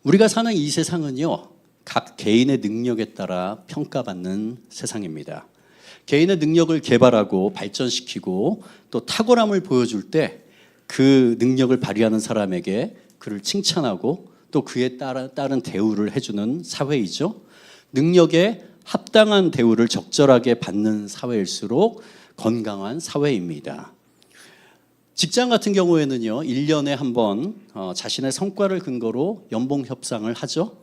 우리가 사는 이 세상은요, 각 개인의 능력에 따라 평가받는 세상입니다. 개인의 능력을 개발하고 발전시키고 또 탁월함을 보여줄 때 그 능력을 발휘하는 사람에게 그를 칭찬하고 또 그에 따른 대우를 해주는 사회이죠. 능력에 합당한 대우를 적절하게 받는 사회일수록 건강한 사회입니다. 직장 같은 경우에는요, 1년에 한 번 자신의 성과를 근거로 연봉 협상을 하죠.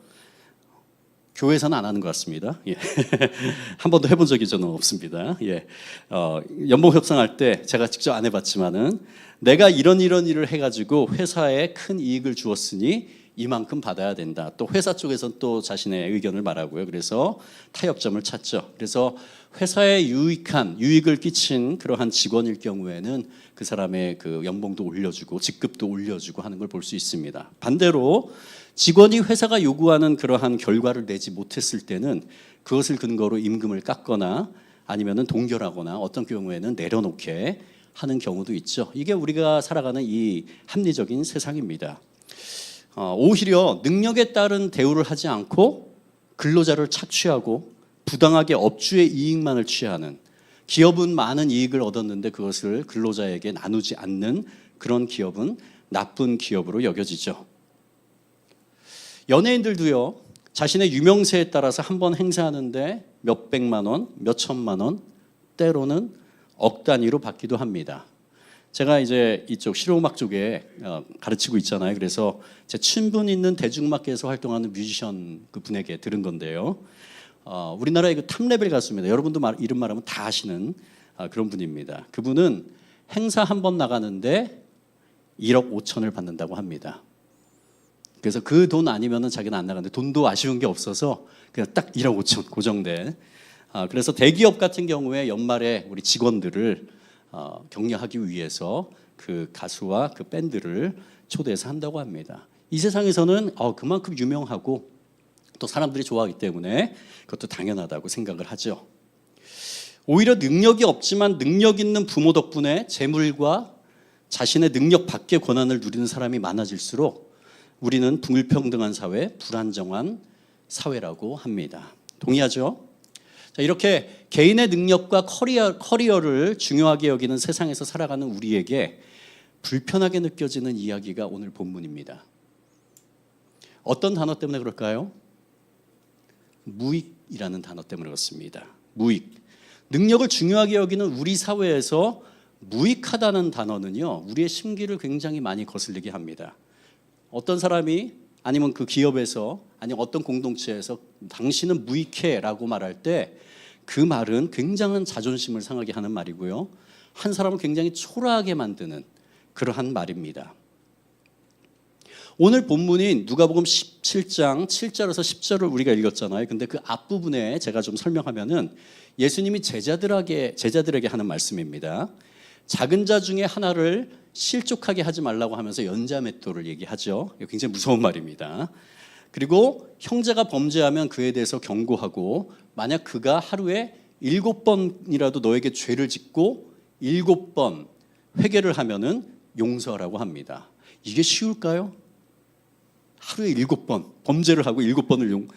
교회에서는 안 하는 것 같습니다. 예. 한 번도 해본 적이 저는 없습니다. 예. 연봉 협상할 때 제가 직접 안 해봤지만은 내가 이런 일을 해가지고 회사에 큰 이익을 주었으니 이만큼 받아야 된다. 또 회사 쪽에서는 또 자신의 의견을 말하고요. 그래서 타협점을 찾죠. 그래서 회사에 유익을 끼친 그러한 직원일 경우에는 그 사람의 그 연봉도 올려주고 직급도 올려주고 하는 걸 볼 수 있습니다. 반대로 직원이 회사가 요구하는 그러한 결과를 내지 못했을 때는 그것을 근거로 임금을 깎거나 아니면은 동결하거나 어떤 경우에는 내려놓게 하는 경우도 있죠. 이게 우리가 살아가는 이 합리적인 세상입니다. 오히려 능력에 따른 대우를 하지 않고 근로자를 착취하고 부당하게 업주의 이익만을 취하는, 기업은 많은 이익을 얻었는데 그것을 근로자에게 나누지 않는 그런 기업은 나쁜 기업으로 여겨지죠. 연예인들도요, 자신의 유명세에 따라서 한 번 행사하는데 몇 백만 원, 몇 천만 원, 때로는 억 단위로 받기도 합니다. 제가 이제 이쪽 실용음악 쪽에 가르치고 있잖아요. 그래서 제 친분 있는 대중음악계에서 활동하는 뮤지션 그 분에게 들은 건데요. 우리나라의 그 탑레벨 가수입니다. 여러분도 이름 말하면 다 아시는 그런 분입니다. 그분은 행사 한 번 나가는데 1억 5천을 받는다고 합니다. 그래서 그 돈 아니면은 자기는 안 나가는데 돈도 아쉬운 게 없어서 그냥 딱 1억 5천 고정된. 그래서 대기업 같은 경우에 연말에 우리 직원들을 격려하기 위해서 그 가수와 그 밴드를 초대해서 한다고 합니다. 이 세상에서는 그만큼 유명하고 또 사람들이 좋아하기 때문에 그것도 당연하다고 생각을 하죠. 오히려 능력이 없지만 능력 있는 부모 덕분에 재물과 자신의 능력 밖의 권한을 누리는 사람이 많아질수록 우리는 불평등한 사회, 불안정한 사회라고 합니다. 동의하죠? 자, 이렇게 개인의 능력과 커리어를 중요하게 여기는 세상에서 살아가는 우리에게 불편하게 느껴지는 이야기가 오늘 본문입니다. 어떤 단어 때문에 그럴까요? 무익이라는 단어 때문에 그렇습니다. 무익. 능력을 중요하게 여기는 우리 사회에서 무익하다는 단어는요, 우리의 심기를 굉장히 많이 거슬리게 합니다. 어떤 사람이 아니면 그 기업에서 아니면 어떤 공동체에서 당신은 무익해라고 말할 때 그 말은 굉장한 자존심을 상하게 하는 말이고요. 한 사람을 굉장히 초라하게 만드는 그러한 말입니다. 오늘 본문인 누가복음 17장 7절에서 10절을 우리가 읽었잖아요. 근데 그 앞부분에 제가 좀 설명하면은 예수님이 제자들에게 하는 말씀입니다. 작은 자 중에 하나를 실족하게 하지 말라고 하면서 연자맷돌을 얘기하죠. 굉장히 무서운 말입니다. 그리고 형제가 범죄하면 그에 대해서 경고하고 만약 그가 하루에 7번이라도 너에게 죄를 짓고 7번 회개를 하면은 용서하라고 합니다. 이게 쉬울까요? 하루에 7번 범죄를 하고 7번을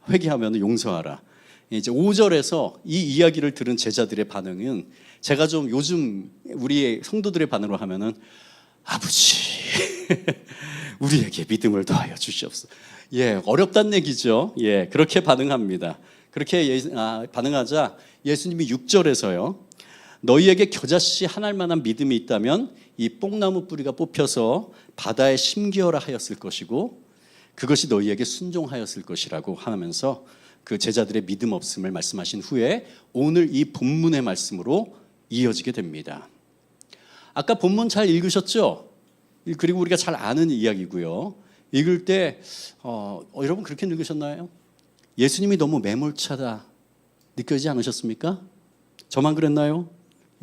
회개하면 용서하라. 이제 5절에서 이 이야기를 들은 제자들의 반응은 제가 좀 요즘 우리 성도들의 반응으로 하면은 아버지 우리에게 믿음을 더하여 주시옵소서. 예, 어렵다는 얘기죠. 예, 그렇게 반응합니다. 그렇게 반응하자 예수님이 6절에서요. 너희에게 겨자씨 하나일 만한 믿음이 있다면 이 뽕나무 뿌리가 뽑혀서 바다에 심기어라 하였을 것이고 그것이 너희에게 순종하였을 것이라고 하면서 그 제자들의 믿음 없음을 말씀하신 후에 오늘 이 본문의 말씀으로 이어지게 됩니다. 아까 본문 잘 읽으셨죠? 그리고 우리가 잘 아는 이야기고요. 읽을 때 여러분 그렇게 읽으셨나요? 예수님이 너무 매몰차다 느껴지지 않으셨습니까? 저만 그랬나요?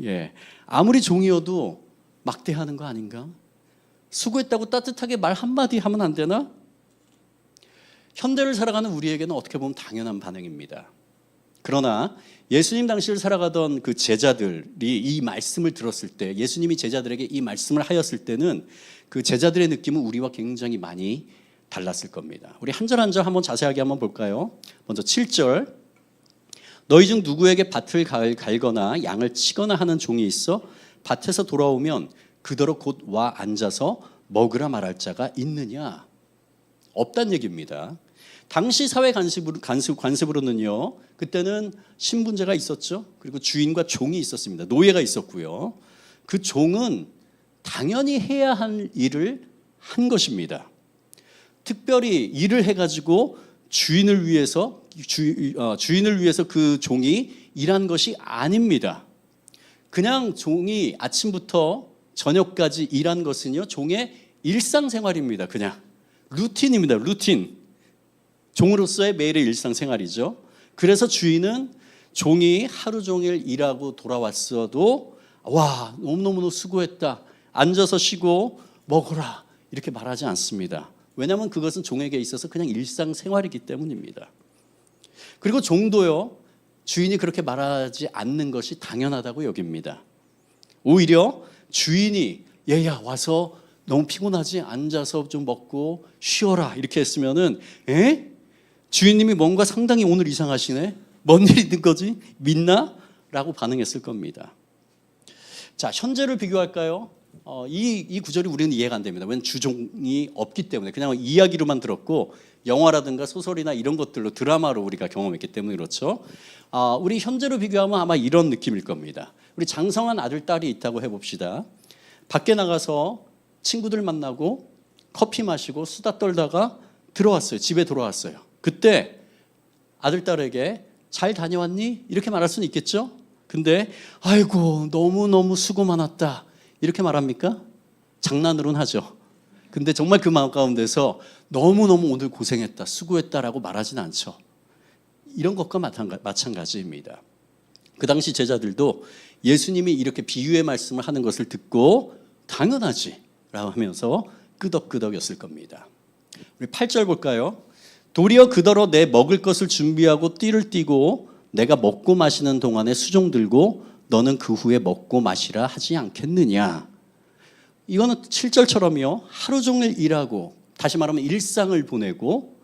예, 아무리 종이어도 막대하는 거 아닌가? 수고했다고 따뜻하게 말 한마디 하면 안 되나? 현대를 살아가는 우리에게는 어떻게 보면 당연한 반응입니다. 그러나 예수님 당시를 살아가던 그 제자들이 이 말씀을 들었을 때, 예수님이 제자들에게 이 말씀을 하였을 때는 그 제자들의 느낌은 우리와 굉장히 많이 달랐을 겁니다. 우리 한 절 한 절 한번 자세하게 한번 볼까요? 먼저 7절. 너희 중 누구에게 밭을 갈거나 양을 치거나 하는 종이 있어 밭에서 돌아오면 그대로 곧 와 앉아서 먹으라 말할 자가 있느냐? 없단 얘기입니다. 당시 사회 관습으로는요, 그때는 신분제가 있었죠. 그리고 주인과 종이 있었습니다. 노예가 있었고요. 그 종은 당연히 해야 할 일을 한 것입니다. 특별히 일을 해가지고 주인을 위해서 그 종이 일한 것이 아닙니다. 그냥 종이 아침부터 저녁까지 일한 것은요, 종의 일상생활입니다. 그냥 루틴입니다. 루틴. 종으로서의 매일의 일상생활이죠. 그래서 주인은 종이 하루 종일 일하고 돌아왔어도 와, 너무너무 수고했다. 앉아서 쉬고 먹어라. 이렇게 말하지 않습니다. 왜냐하면 그것은 종에게 있어서 그냥 일상생활이기 때문입니다. 그리고 종도요, 주인이 그렇게 말하지 않는 것이 당연하다고 여깁니다. 오히려 주인이 얘야 와서 너무 피곤하지? 앉아서 좀 먹고 쉬어라 이렇게 했으면은 주인님이 뭔가 상당히 오늘 이상하시네? 뭔 일이 있는 거지? 믿나? 라고 반응했을 겁니다. 자, 현재를 비교할까요? 이 구절이 우리는 이해가 안 됩니다. 왜냐하면 주종이 없기 때문에 그냥 이야기로만 들었고 영화라든가 소설이나 이런 것들로 드라마로 우리가 경험했기 때문에 그렇죠. 우리 현재로 비교하면 아마 이런 느낌일 겁니다. 우리 장성한 아들, 딸이 있다고 해봅시다. 밖에 나가서 친구들 만나고 커피 마시고 수다 떨다가 들어왔어요. 집에 돌아왔어요. 그때 아들, 딸에게 잘 다녀왔니? 이렇게 말할 수는 있겠죠. 근데 아이고 너무너무 수고 많았다 이렇게 말합니까? 장난으로는 하죠. 근데 정말 그 마음 가운데서 너무너무 오늘 고생했다 수고했다라고 말하진 않죠. 이런 것과 마찬가지입니다. 그 당시 제자들도 예수님이 이렇게 비유의 말씀을 하는 것을 듣고 당연하지 라고 하면서 끄덕끄덕였을 겁니다. 우리 8절 볼까요? 도리어 그더러 내 먹을 것을 준비하고 띠를 띠고 내가 먹고 마시는 동안에 수종 들고 너는 그 후에 먹고 마시라 하지 않겠느냐. 이거는 7절처럼요. 하루 종일 일하고 다시 말하면 일상을 보내고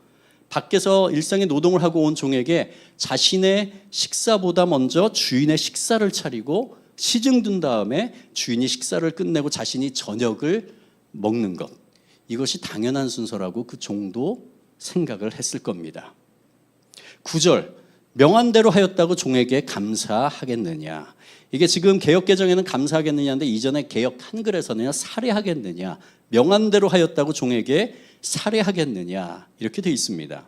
밖에서 일상의 노동을 하고 온 종에게 자신의 식사보다 먼저 주인의 식사를 차리고 시중든 다음에 주인이 식사를 끝내고 자신이 저녁을 먹는 것. 이것이 당연한 순서라고 그 종도 생각을 했을 겁니다. 9절. 명한 대로 하였다고 종에게 감사하겠느냐. 이게 지금 개역개정에는 감사하겠느냐인데 이전에 개역 한글에서는 살해하겠느냐. 명한 대로 하였다고 종에게 살해하겠느냐. 이렇게 되어 있습니다.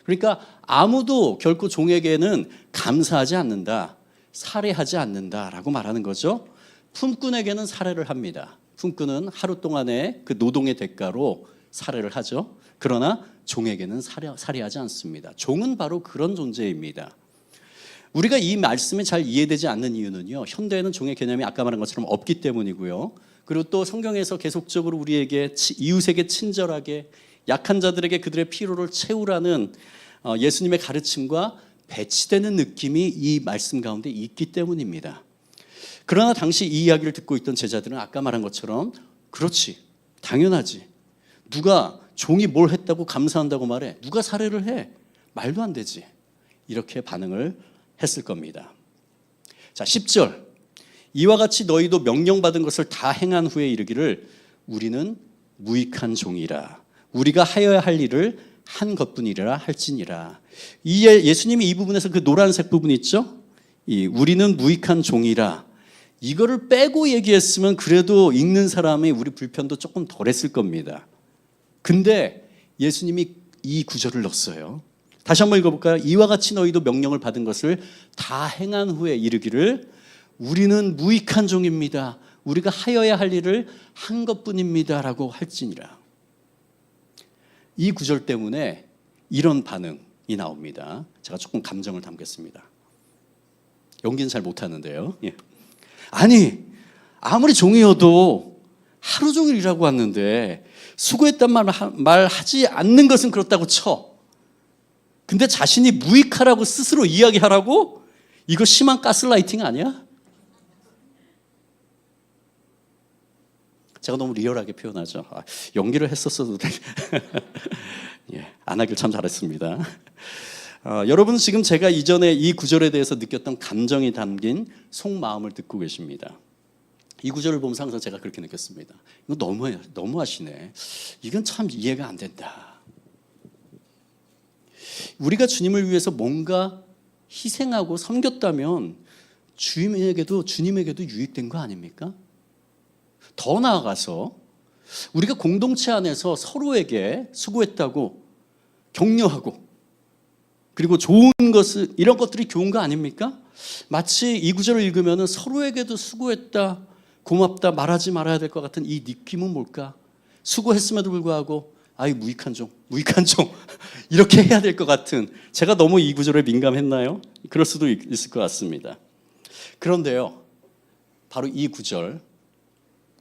그러니까 아무도 결코 종에게는 감사하지 않는다. 살해하지 않는다라고 말하는 거죠. 품꾼에게는 살해를 합니다. 품꾼은 하루 동안의 그 노동의 대가로 살해를 하죠. 그러나 종에게는 살해하지 않습니다. 종은 바로 그런 존재입니다. 우리가 이 말씀이 잘 이해되지 않는 이유는요. 현대에는 종의 개념이 아까 말한 것처럼 없기 때문이고요. 그리고 또 성경에서 계속적으로 우리에게 이웃에게 친절하게 약한 자들에게 그들의 필요를 채우라는 예수님의 가르침과 배치되는 느낌이 이 말씀 가운데 있기 때문입니다. 그러나 당시 이 이야기를 듣고 있던 제자들은 아까 말한 것처럼 그렇지, 당연하지. 누가 종이 뭘 했다고 감사한다고 말해? 누가 살해를 해? 말도 안 되지. 이렇게 반응을 했을 겁니다. 자, 10절. 이와 같이 너희도 명령받은 것을 다 행한 후에 이르기를 우리는 무익한 종이라. 우리가 하여야 할 일을 한 것뿐이라 할지니라. 예수님이 이 부분에서 그 노란색 부분 있죠? 우리는 무익한 종이라. 이거를 빼고 얘기했으면 그래도 읽는 사람이 우리 불편도 조금 덜했을 겁니다. 근데 예수님이 이 구절을 넣었어요. 다시 한번 읽어볼까요? 이와 같이 너희도 명령을 받은 것을 다 행한 후에 이르기를 우리는 무익한 종입니다. 우리가 하여야 할 일을 한 것뿐입니다. 라고 할지니라. 이 구절 때문에 이런 반응이 나옵니다. 제가 조금 감정을 담겠습니다. 연기는 잘 못하는데요. 예. 아니 아무리 종이어도 하루 종일 일하고 왔는데 수고했단 말 하지 않는 것은 그렇다고 쳐. 근데 자신이 무익하라고 스스로 이야기하라고? 이거 심한 가스라이팅 아니야? 제가 너무 리얼하게 표현하죠. 연기를 했었어도 예, 안 하길 참 잘했습니다. 여러분 지금 제가 이전에 이 구절에 대해서 느꼈던 감정이 담긴 속마음을 듣고 계십니다. 이 구절을 보면서 항상 제가 그렇게 느꼈습니다. 이거 너무하시네. 이건 참 이해가 안 된다. 우리가 주님을 위해서 뭔가 희생하고 섬겼다면 주님에게도 유익된 거 아닙니까? 더 나아가서 우리가 공동체 안에서 서로에게 수고했다고 격려하고 그리고 좋은 것을 이런 것들이 좋은 거 아닙니까? 마치 이 구절을 읽으면 서로에게도 수고했다, 고맙다 말하지 말아야 될 것 같은 이 느낌은 뭘까? 수고했음에도 불구하고 아이 무익한 종 이렇게 해야 될 것 같은, 제가 너무 이 구절에 민감했나요? 그럴 수도 있을 것 같습니다. 그런데요, 바로 이 구절,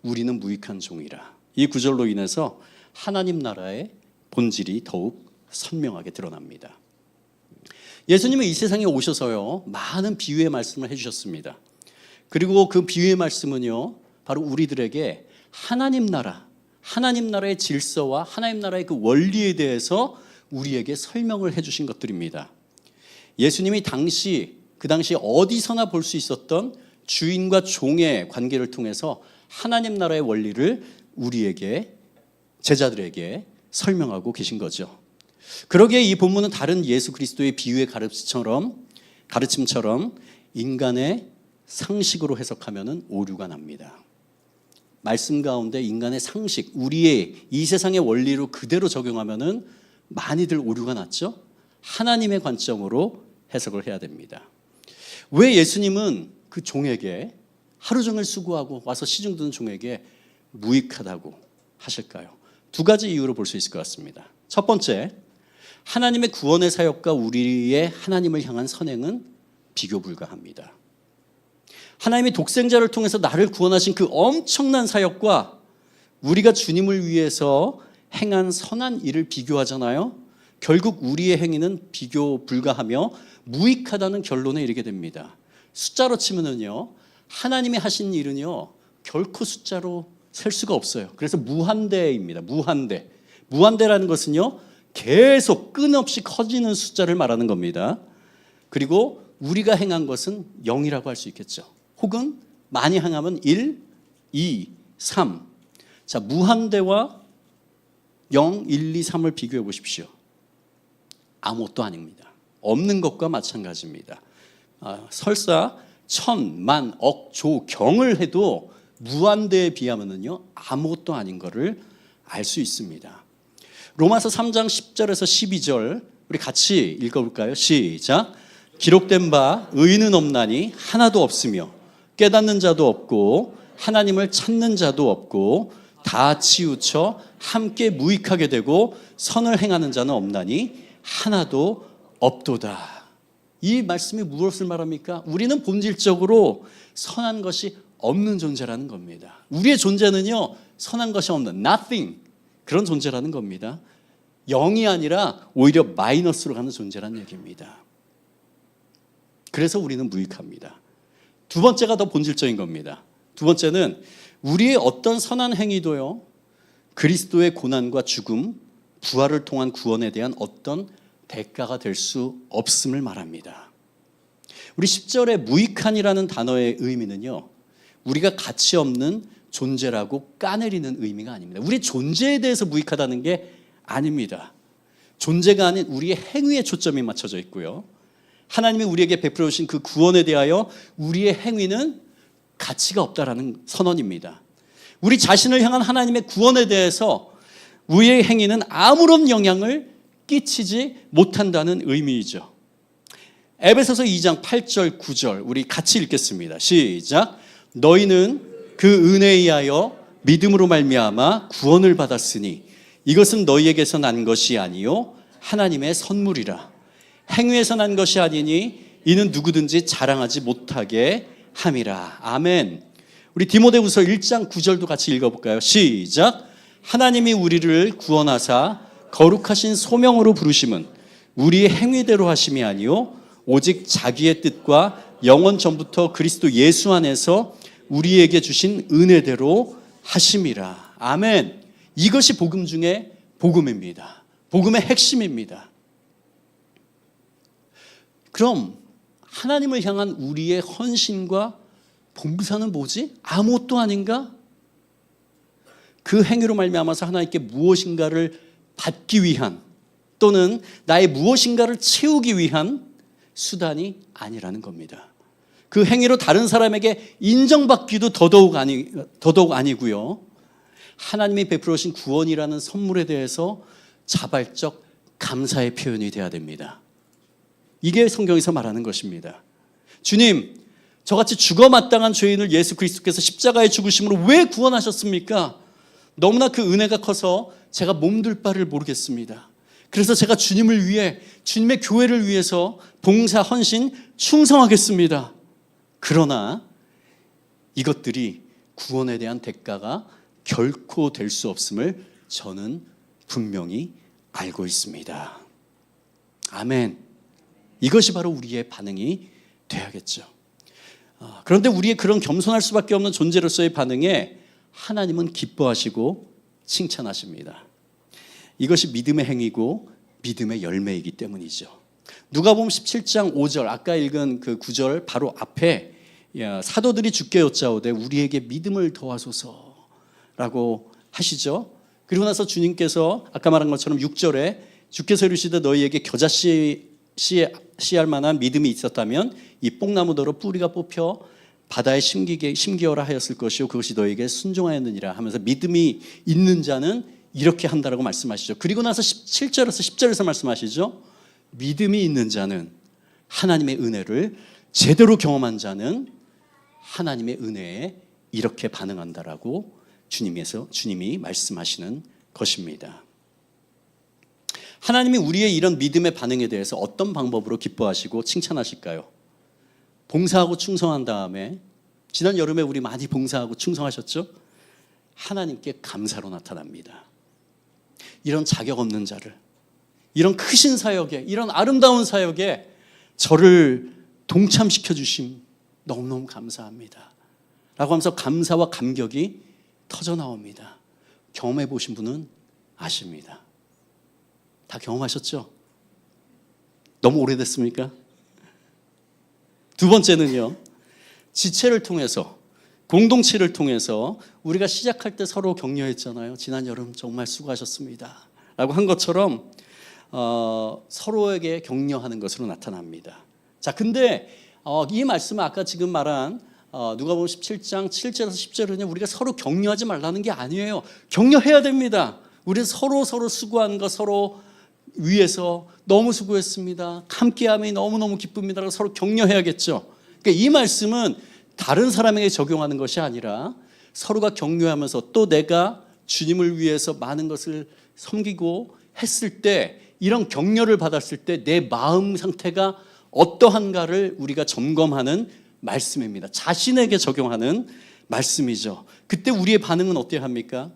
우리는 무익한 종이라, 이 구절로 인해서 하나님 나라의 본질이 더욱 선명하게 드러납니다. 예수님은 이 세상에 오셔서요, 많은 비유의 말씀을 해주셨습니다. 그리고 그 비유의 말씀은요, 바로 우리들에게 하나님 나라의 질서와 하나님 나라의 그 원리에 대해서 우리에게 설명을 해주신 것들입니다. 예수님이 그 당시 어디서나 볼 수 있었던 주인과 종의 관계를 통해서 하나님 나라의 원리를 우리에게, 제자들에게 설명하고 계신 거죠. 그러기에 이 본문은 다른 예수 그리스도의 비유의 가르침처럼 인간의 상식으로 해석하면 오류가 납니다. 말씀 가운데 인간의 상식, 우리의 이 세상의 원리로 그대로 적용하면 많이들 오류가 났죠. 하나님의 관점으로 해석을 해야 됩니다. 왜 예수님은 그 종에게, 하루 종일 수고하고 와서 시중 드는 종에게 무익하다고 하실까요? 두 가지 이유로 볼 수 있을 것 같습니다. 첫 번째, 하나님의 구원의 사역과 우리의 하나님을 향한 선행은 비교 불가합니다. 하나님이 독생자를 통해서 나를 구원하신 그 엄청난 사역과 우리가 주님을 위해서 행한 선한 일을 비교하잖아요. 결국 우리의 행위는 비교 불가하며 무익하다는 결론에 이르게 됩니다. 숫자로 치면은요, 하나님이 하신 일은요, 결코 숫자로 셀 수가 없어요. 그래서 무한대입니다. 무한대라는 것은요, 계속 끊임없이 커지는 숫자를 말하는 겁니다. 그리고 우리가 행한 것은 0이라고 할 수 있겠죠. 혹은 많이 행하면 1, 2, 3. 자, 무한대와 0, 1, 2, 3을 비교해 보십시오. 아무것도 아닙니다. 없는 것과 마찬가지입니다. 설사 천, 만, 억, 조, 경을 해도 무한대에 비하면은요, 아무것도 아닌 것을 알 수 있습니다. 로마서 3장 10절에서 12절 우리 같이 읽어볼까요? 시작. 기록된 바 의인은 없나니 하나도 없으며 깨닫는 자도 없고 하나님을 찾는 자도 없고 다 치우쳐 함께 무익하게 되고 선을 행하는 자는 없나니 하나도 없도다. 이 말씀이 무엇을 말합니까? 우리는 본질적으로 선한 것이 없는 존재라는 겁니다. 우리의 존재는요, 선한 것이 없는 nothing, 그런 존재라는 겁니다. 0이 아니라 오히려 마이너스로 가는 존재라는 얘기입니다. 그래서 우리는 무익합니다. 두 번째가 더 본질적인 겁니다. 두 번째는 우리의 어떤 선한 행위도요, 그리스도의 고난과 죽음, 부활을 통한 구원에 대한 어떤 대가가 될 수 없음을 말합니다. 우리 10절의 무익한이라는 단어의 의미는요, 우리가 가치 없는 존재라고 까내리는 의미가 아닙니다. 우리의 존재에 대해서 무익하다는 게 아닙니다. 존재가 아닌 우리의 행위에 초점이 맞춰져 있고요, 하나님이 우리에게 베풀어 주신 그 구원에 대하여 우리의 행위는 가치가 없다라는 선언입니다. 우리 자신을 향한 하나님의 구원에 대해서 우리의 행위는 아무런 영향을 끼치지 못한다는 의미이죠. 에베소서 2장 8절 9절 우리 같이 읽겠습니다. 시작. 너희는 그 은혜에 의하여 믿음으로 말미암아 구원을 받았으니 이것은 너희에게서 난 것이 아니요 하나님의 선물이라. 행위에서 난 것이 아니니 이는 누구든지 자랑하지 못하게 함이라. 아멘. 우리 디모데후서 1장 9절도 같이 읽어볼까요? 시작. 하나님이 우리를 구원하사 거룩하신 소명으로 부르심은 우리의 행위대로 하심이 아니요 오직 자기의 뜻과 영원 전부터 그리스도 예수 안에서 우리에게 주신 은혜대로 하심이라. 아멘. 이것이 복음 중에 복음입니다. 복음의 핵심입니다. 그럼 하나님을 향한 우리의 헌신과 봉사는 뭐지? 아무것도 아닌가? 그 행위로 말미암아서 하나님께 무엇인가를 받기 위한 또는 나의 무엇인가를 채우기 위한 수단이 아니라는 겁니다. 그 행위로 다른 사람에게 인정받기도 더더욱 아니고요. 하나님이 베풀어 주신 구원이라는 선물에 대해서 자발적 감사의 표현이 돼야 됩니다. 이게 성경에서 말하는 것입니다. 주님, 저같이 죽어 마땅한 죄인을 예수 그리스도께서 십자가의 죽으심으로 왜 구원하셨습니까? 너무나 그 은혜가 커서 제가 몸둘 바를 모르겠습니다. 그래서 제가 주님을 위해, 주님의 교회를 위해서 봉사, 헌신, 충성하겠습니다. 그러나 이것들이 구원에 대한 대가가 결코 될 수 없음을 저는 분명히 알고 있습니다. 아멘. 이것이 바로 우리의 반응이 돼야겠죠. 그런데 우리의 그런 겸손할 수밖에 없는 존재로서의 반응에 하나님은 기뻐하시고 칭찬하십니다. 이것이 믿음의 행위고 믿음의 열매이기 때문이죠. 누가복음 17장 5절 아까 읽은 그 9절 바로 앞에 사도들이 주께 여짜오되 우리에게 믿음을 더하소서라고 하시죠. 그리고 나서 주님께서 아까 말한 것처럼 6절에 주께서 이르시되 너희에게 겨자씨 씨알 만한 믿음이 있었다면 이 뽕나무더러 뿌리가 뽑혀 바다에 심기어라 하였을 것이요 그것이 너에게 순종하였느니라 하면서 믿음이 있는 자는 이렇게 한다라고 말씀하시죠. 그리고 나서 7절에서 10절에서 말씀하시죠. 믿음이 있는 자는 하나님의 은혜를 제대로 경험한 자는 하나님의 은혜에 이렇게 반응한다라고 주님이 말씀하시는 것입니다. 하나님이 우리의 이런 믿음의 반응에 대해서 어떤 방법으로 기뻐하시고 칭찬하실까요? 봉사하고 충성한 다음에 지난 여름에 우리 많이 봉사하고 충성하셨죠? 하나님께 감사로 나타납니다. 이런 자격 없는 자를, 이런 크신 사역에, 이런 아름다운 사역에 저를 동참시켜 주심 너무너무 감사합니다 라고 하면서 감사와 감격이 터져 나옵니다. 경험해 보신 분은 아십니다. 다 경험하셨죠? 너무 오래됐습니까? 두 번째는요, 지체를 통해서, 공동체를 통해서 우리가 시작할 때 서로 격려했잖아요. 지난 여름 정말 수고하셨습니다 라고 한 것처럼 서로에게 격려하는 것으로 나타납니다. 자, 근데 이 말씀은 아까 지금 말한 누가복음 17장 7절에서 10절은요, 우리가 서로 격려하지 말라는 게 아니에요. 격려해야 됩니다. 우리 서로 수고한 거 서로 위해서 너무 수고했습니다. 함께함이 너무너무 기쁩니다. 서로 격려해야겠죠. 그러니까 이 말씀은 다른 사람에게 적용하는 것이 아니라 서로가 격려하면서 또 내가 주님을 위해서 많은 것을 섬기고 했을 때 이런 격려를 받았을 때 내 마음 상태가 어떠한가를 우리가 점검하는 말씀입니다. 자신에게 적용하는 말씀이죠. 그때 우리의 반응은 어때야 합니까?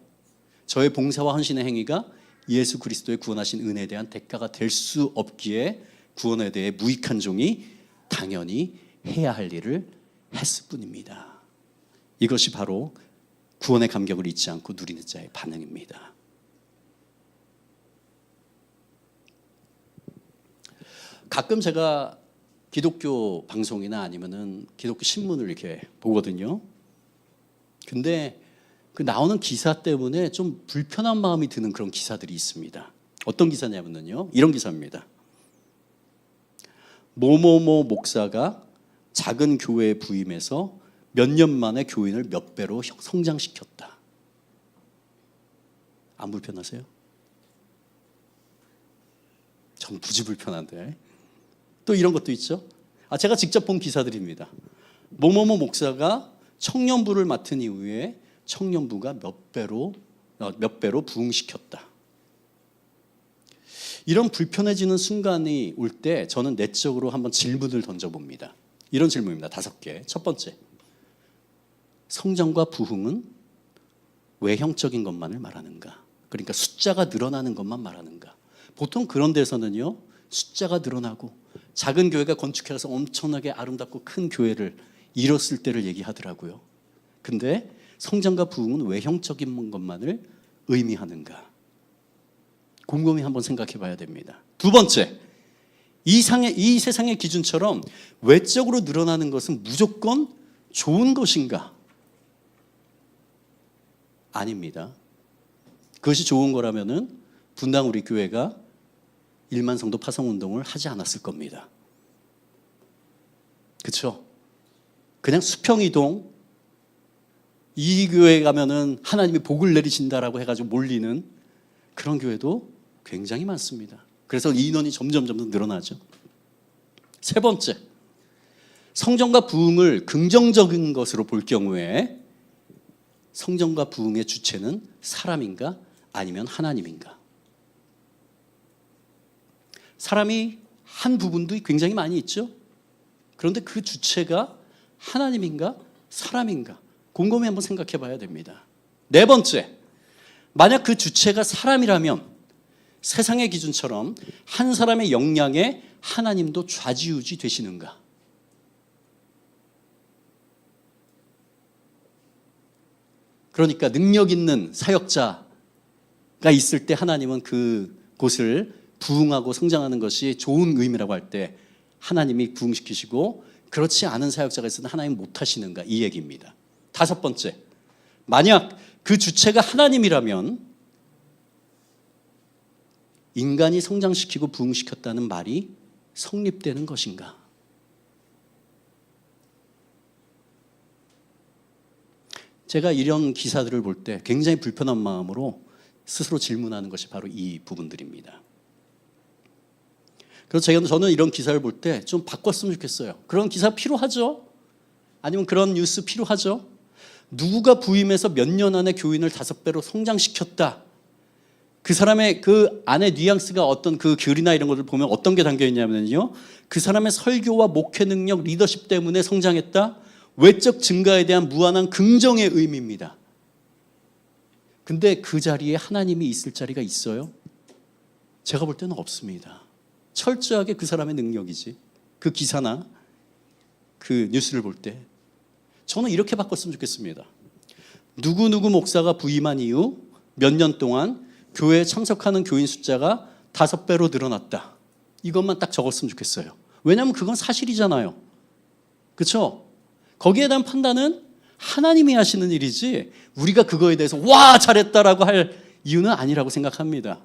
저의 봉사와 헌신의 행위가 예수 그리스도의 구원하신 은혜에 대한 대가가 될 수 없기에 구원에 대해 무익한 종이 당연히 해야 할 일을 했을 뿐입니다. 이것이 바로 구원의 감격을 잊지 않고 누리는 자의 반응입니다. 가끔 제가 기독교 방송이나 아니면은 기독교 신문을 이렇게 보거든요. 근데 그 나오는 기사 때문에 좀 불편한 마음이 드는 그런 기사들이 있습니다. 어떤 기사냐면요, 이런 기사입니다.某某某 목사가 작은 교회에 부임해서 몇 년 만에 교인을 몇 배로 성장시켰다. 안 불편하세요? 전 무지 불편한데. 또 이런 것도 있죠. 제가 직접 본 기사들입니다.某某某 목사가 청년부를 맡은 이후에 청년부가 몇 배로 부흥시켰다. 이런 불편해지는 순간이 올 때 저는 내적으로 한번 질문을 던져봅니다. 이런 질문입니다. 5개. 첫 번째, 성장과 부흥은 외형적인 것만을 말하는가? 그러니까 숫자가 늘어나는 것만 말하는가? 보통 그런 데서는요, 숫자가 늘어나고 작은 교회가 건축해서 엄청나게 아름답고 큰 교회를 이뤘을 때를 얘기하더라고요. 근데 성장과 부흥은 외형적인 것만을 의미하는가? 곰곰이 한번 생각해 봐야 됩니다. 두 번째, 이 세상의 기준처럼 외적으로 늘어나는 것은 무조건 좋은 것인가? 아닙니다. 그것이 좋은 거라면은 분당 우리 교회가 1만 성도 파송 운동을 하지 않았을 겁니다. 그렇죠? 그냥 수평이동, 이 교회 가면은 하나님이 복을 내리신다라고 해가지고 몰리는 그런 교회도 굉장히 많습니다. 그래서 인원이 점점 늘어나죠. 세 번째, 성전과 부흥을 긍정적인 것으로 볼 경우에 성전과 부흥의 주체는 사람인가 아니면 하나님인가? 사람이 한 부분도 굉장히 많이 있죠. 그런데 그 주체가 하나님인가 사람인가? 곰곰이 한번 생각해 봐야 됩니다. 네 번째, 만약 그 주체가 사람이라면 세상의 기준처럼 한 사람의 역량에 하나님도 좌지우지 되시는가? 그러니까 능력 있는 사역자가 있을 때 하나님은 그곳을 부흥하고 성장하는 것이 좋은 의미라고 할 때 하나님이 부흥시키시고, 그렇지 않은 사역자가 있을 때 하나님 못하시는가? 이 얘기입니다. 다섯 번째, 만약 그 주체가 하나님이라면 인간이 성장시키고 부흥시켰다는 말이 성립되는 것인가? 제가 이런 기사들을 볼 때 굉장히 불편한 마음으로 스스로 질문하는 것이 바로 이 부분들입니다. 그래서 저는 이런 기사를 볼 때 좀 바꿨으면 좋겠어요. 그런 기사 필요하죠? 아니면 그런 뉴스 필요하죠? 누구가 부임해서 몇 년 안에 교인을 5배로 성장시켰다. 그 사람의 그 안에 뉘앙스가 어떤 그 글이나 이런 것을 보면 어떤 게 담겨 있냐면요, 그 사람의 설교와 목회 능력, 리더십 때문에 성장했다. 외적 증가에 대한 무한한 긍정의 의미입니다. 근데 그 자리에 하나님이 있을 자리가 있어요? 제가 볼 때는 없습니다. 철저하게 그 사람의 능력이지. 그 기사나 그 뉴스를 볼 때 저는 이렇게 바꿨으면 좋겠습니다. 누구누구 목사가 부임한 이후 몇 년 동안 교회에 참석하는 교인 숫자가 5배로 늘어났다. 이것만 딱 적었으면 좋겠어요. 왜냐하면 그건 사실이잖아요. 그렇죠? 거기에 대한 판단은 하나님이 하시는 일이지 우리가 그거에 대해서 와 잘했다라고 할 이유는 아니라고 생각합니다.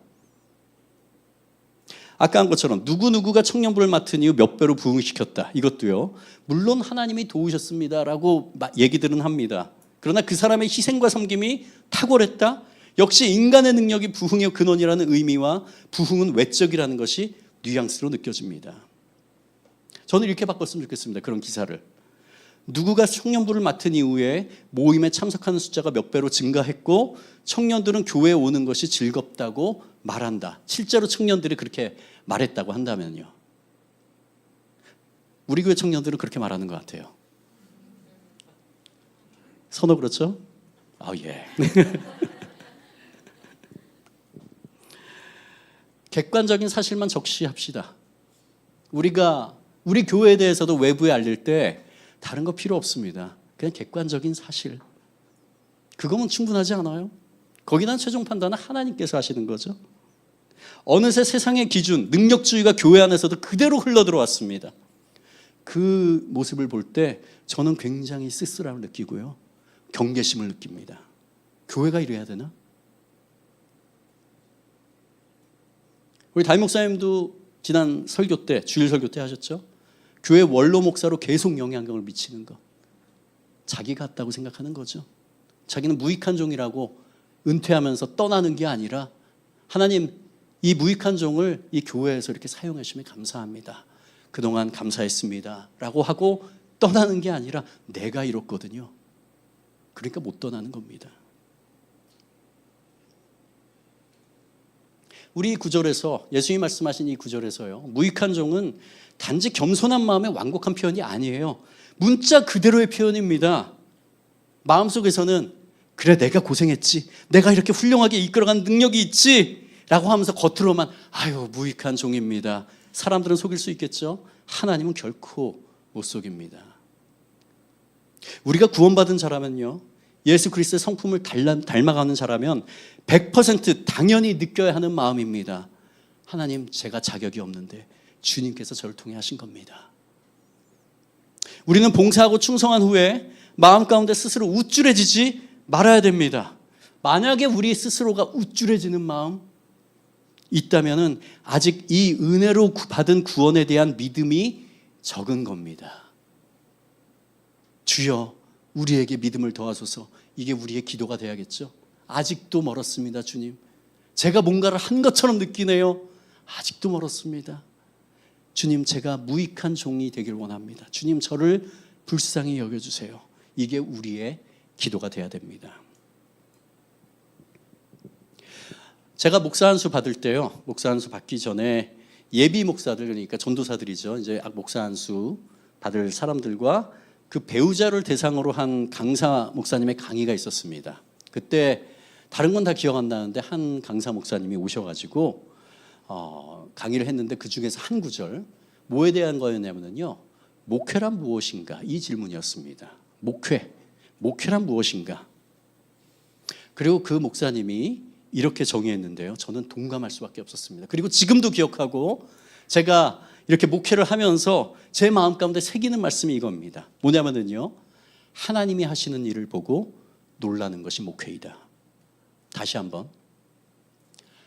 아까 한 것처럼 누구누구가 청년부를 맡은 이후 몇 배로 부흥시켰다. 이것도요, 물론 하나님이 도우셨습니다라고 얘기들은 합니다. 그러나 그 사람의 희생과 섬김이 탁월했다. 역시 인간의 능력이 부흥의 근원이라는 의미와 부흥은 외적이라는 것이 뉘앙스로 느껴집니다. 저는 이렇게 바꿨으면 좋겠습니다. 그런 기사를. 누구가 청년부를 맡은 이후에 모임에 참석하는 숫자가 몇 배로 증가했고 청년들은 교회에 오는 것이 즐겁다고 말한다. 실제로 청년들이 그렇게 말했다고 한다면요, 우리 교회 청년들은 그렇게 말하는 것 같아요. 선호 그렇죠? 아 예. 객관적인 사실만 적시합시다. 우리가 우리 교회에 대해서도 외부에 알릴 때 다른 거 필요 없습니다. 그냥 객관적인 사실. 그거면 충분하지 않아요? 거기에 대한 최종 판단은 하나님께서 하시는 거죠. 어느새 세상의 기준, 능력주의가 교회 안에서도 그대로 흘러들어왔습니다. 그 모습을 볼 때 저는 굉장히 쓸쓸함을 느끼고요, 경계심을 느낍니다. 교회가 이래야 되나? 우리 담임 목사님도 지난 설교 때, 주일 설교 때 하셨죠? 교회 원로 목사로 계속 영향력을 미치는 것. 자기 같다고 생각하는 거죠. 자기는 무익한 종이라고 은퇴하면서 떠나는 게 아니라 하나님, 이 무익한 종을 이 교회에서 이렇게 사용해 주시면 감사합니다. 그동안 감사했습니다. 라고 하고 떠나는 게 아니라 내가 이렇거든요. 그러니까 못 떠나는 겁니다. 우리 이 구절에서, 예수님이 말씀하신 이 구절에서요, 무익한 종은 단지 겸손한 마음의 완곡한 표현이 아니에요. 문자 그대로의 표현입니다. 마음속에서는 그래 내가 고생했지, 내가 이렇게 훌륭하게 이끌어간 능력이 있지 라고 하면서 겉으로만 아유 무익한 종입니다. 사람들은 속일 수 있겠죠. 하나님은 결코 못 속입니다. 우리가 구원받은 자라면요, 예수 그리스도의 성품을 닮아가는 자라면 100% 당연히 느껴야 하는 마음입니다. 하나님, 제가 자격이 없는데 주님께서 저를 통해 하신 겁니다. 우리는 봉사하고 충성한 후에 마음 가운데 스스로 우쭐해지지 말아야 됩니다. 만약에 우리 스스로가 우쭐해지는 마음 있다면 아직 이 은혜로 받은 구원에 대한 믿음이 적은 겁니다. 주여, 우리에게 믿음을 더하소서. 이게 우리의 기도가 돼야겠죠. 아직도 멀었습니다, 주님. 제가 뭔가를 한 것처럼 느끼네요. 아직도 멀었습니다. 주님, 제가 무익한 종이 되길 원합니다. 주님, 저를 불쌍히 여겨주세요. 이게 우리의 기도가 돼야 됩니다. 제가 목사 안수 받을 때요, 목사 안수 받기 전에 예비 목사들, 그러니까 전도사들이죠, 이제 목사 안수 받을 사람들과 그 배우자를 대상으로 한 강사 목사님의 강의가 있었습니다. 그때 다른 건 다 기억 안 나는데 한 강사 목사님이 오셔가지고 강의를 했는데 그 중에서 한 구절, 뭐에 대한 거였냐면요, 목회란 무엇인가, 이 질문이었습니다. 목회란 무엇인가. 그리고 그 목사님이 이렇게 정의했는데요, 저는 동감할 수밖에 없었습니다. 그리고 지금도 기억하고 제가 이렇게 목회를 하면서 제 마음 가운데 새기는 말씀이 이겁니다. 뭐냐면요, 하나님이 하시는 일을 보고 놀라는 것이 목회이다. 다시 한번,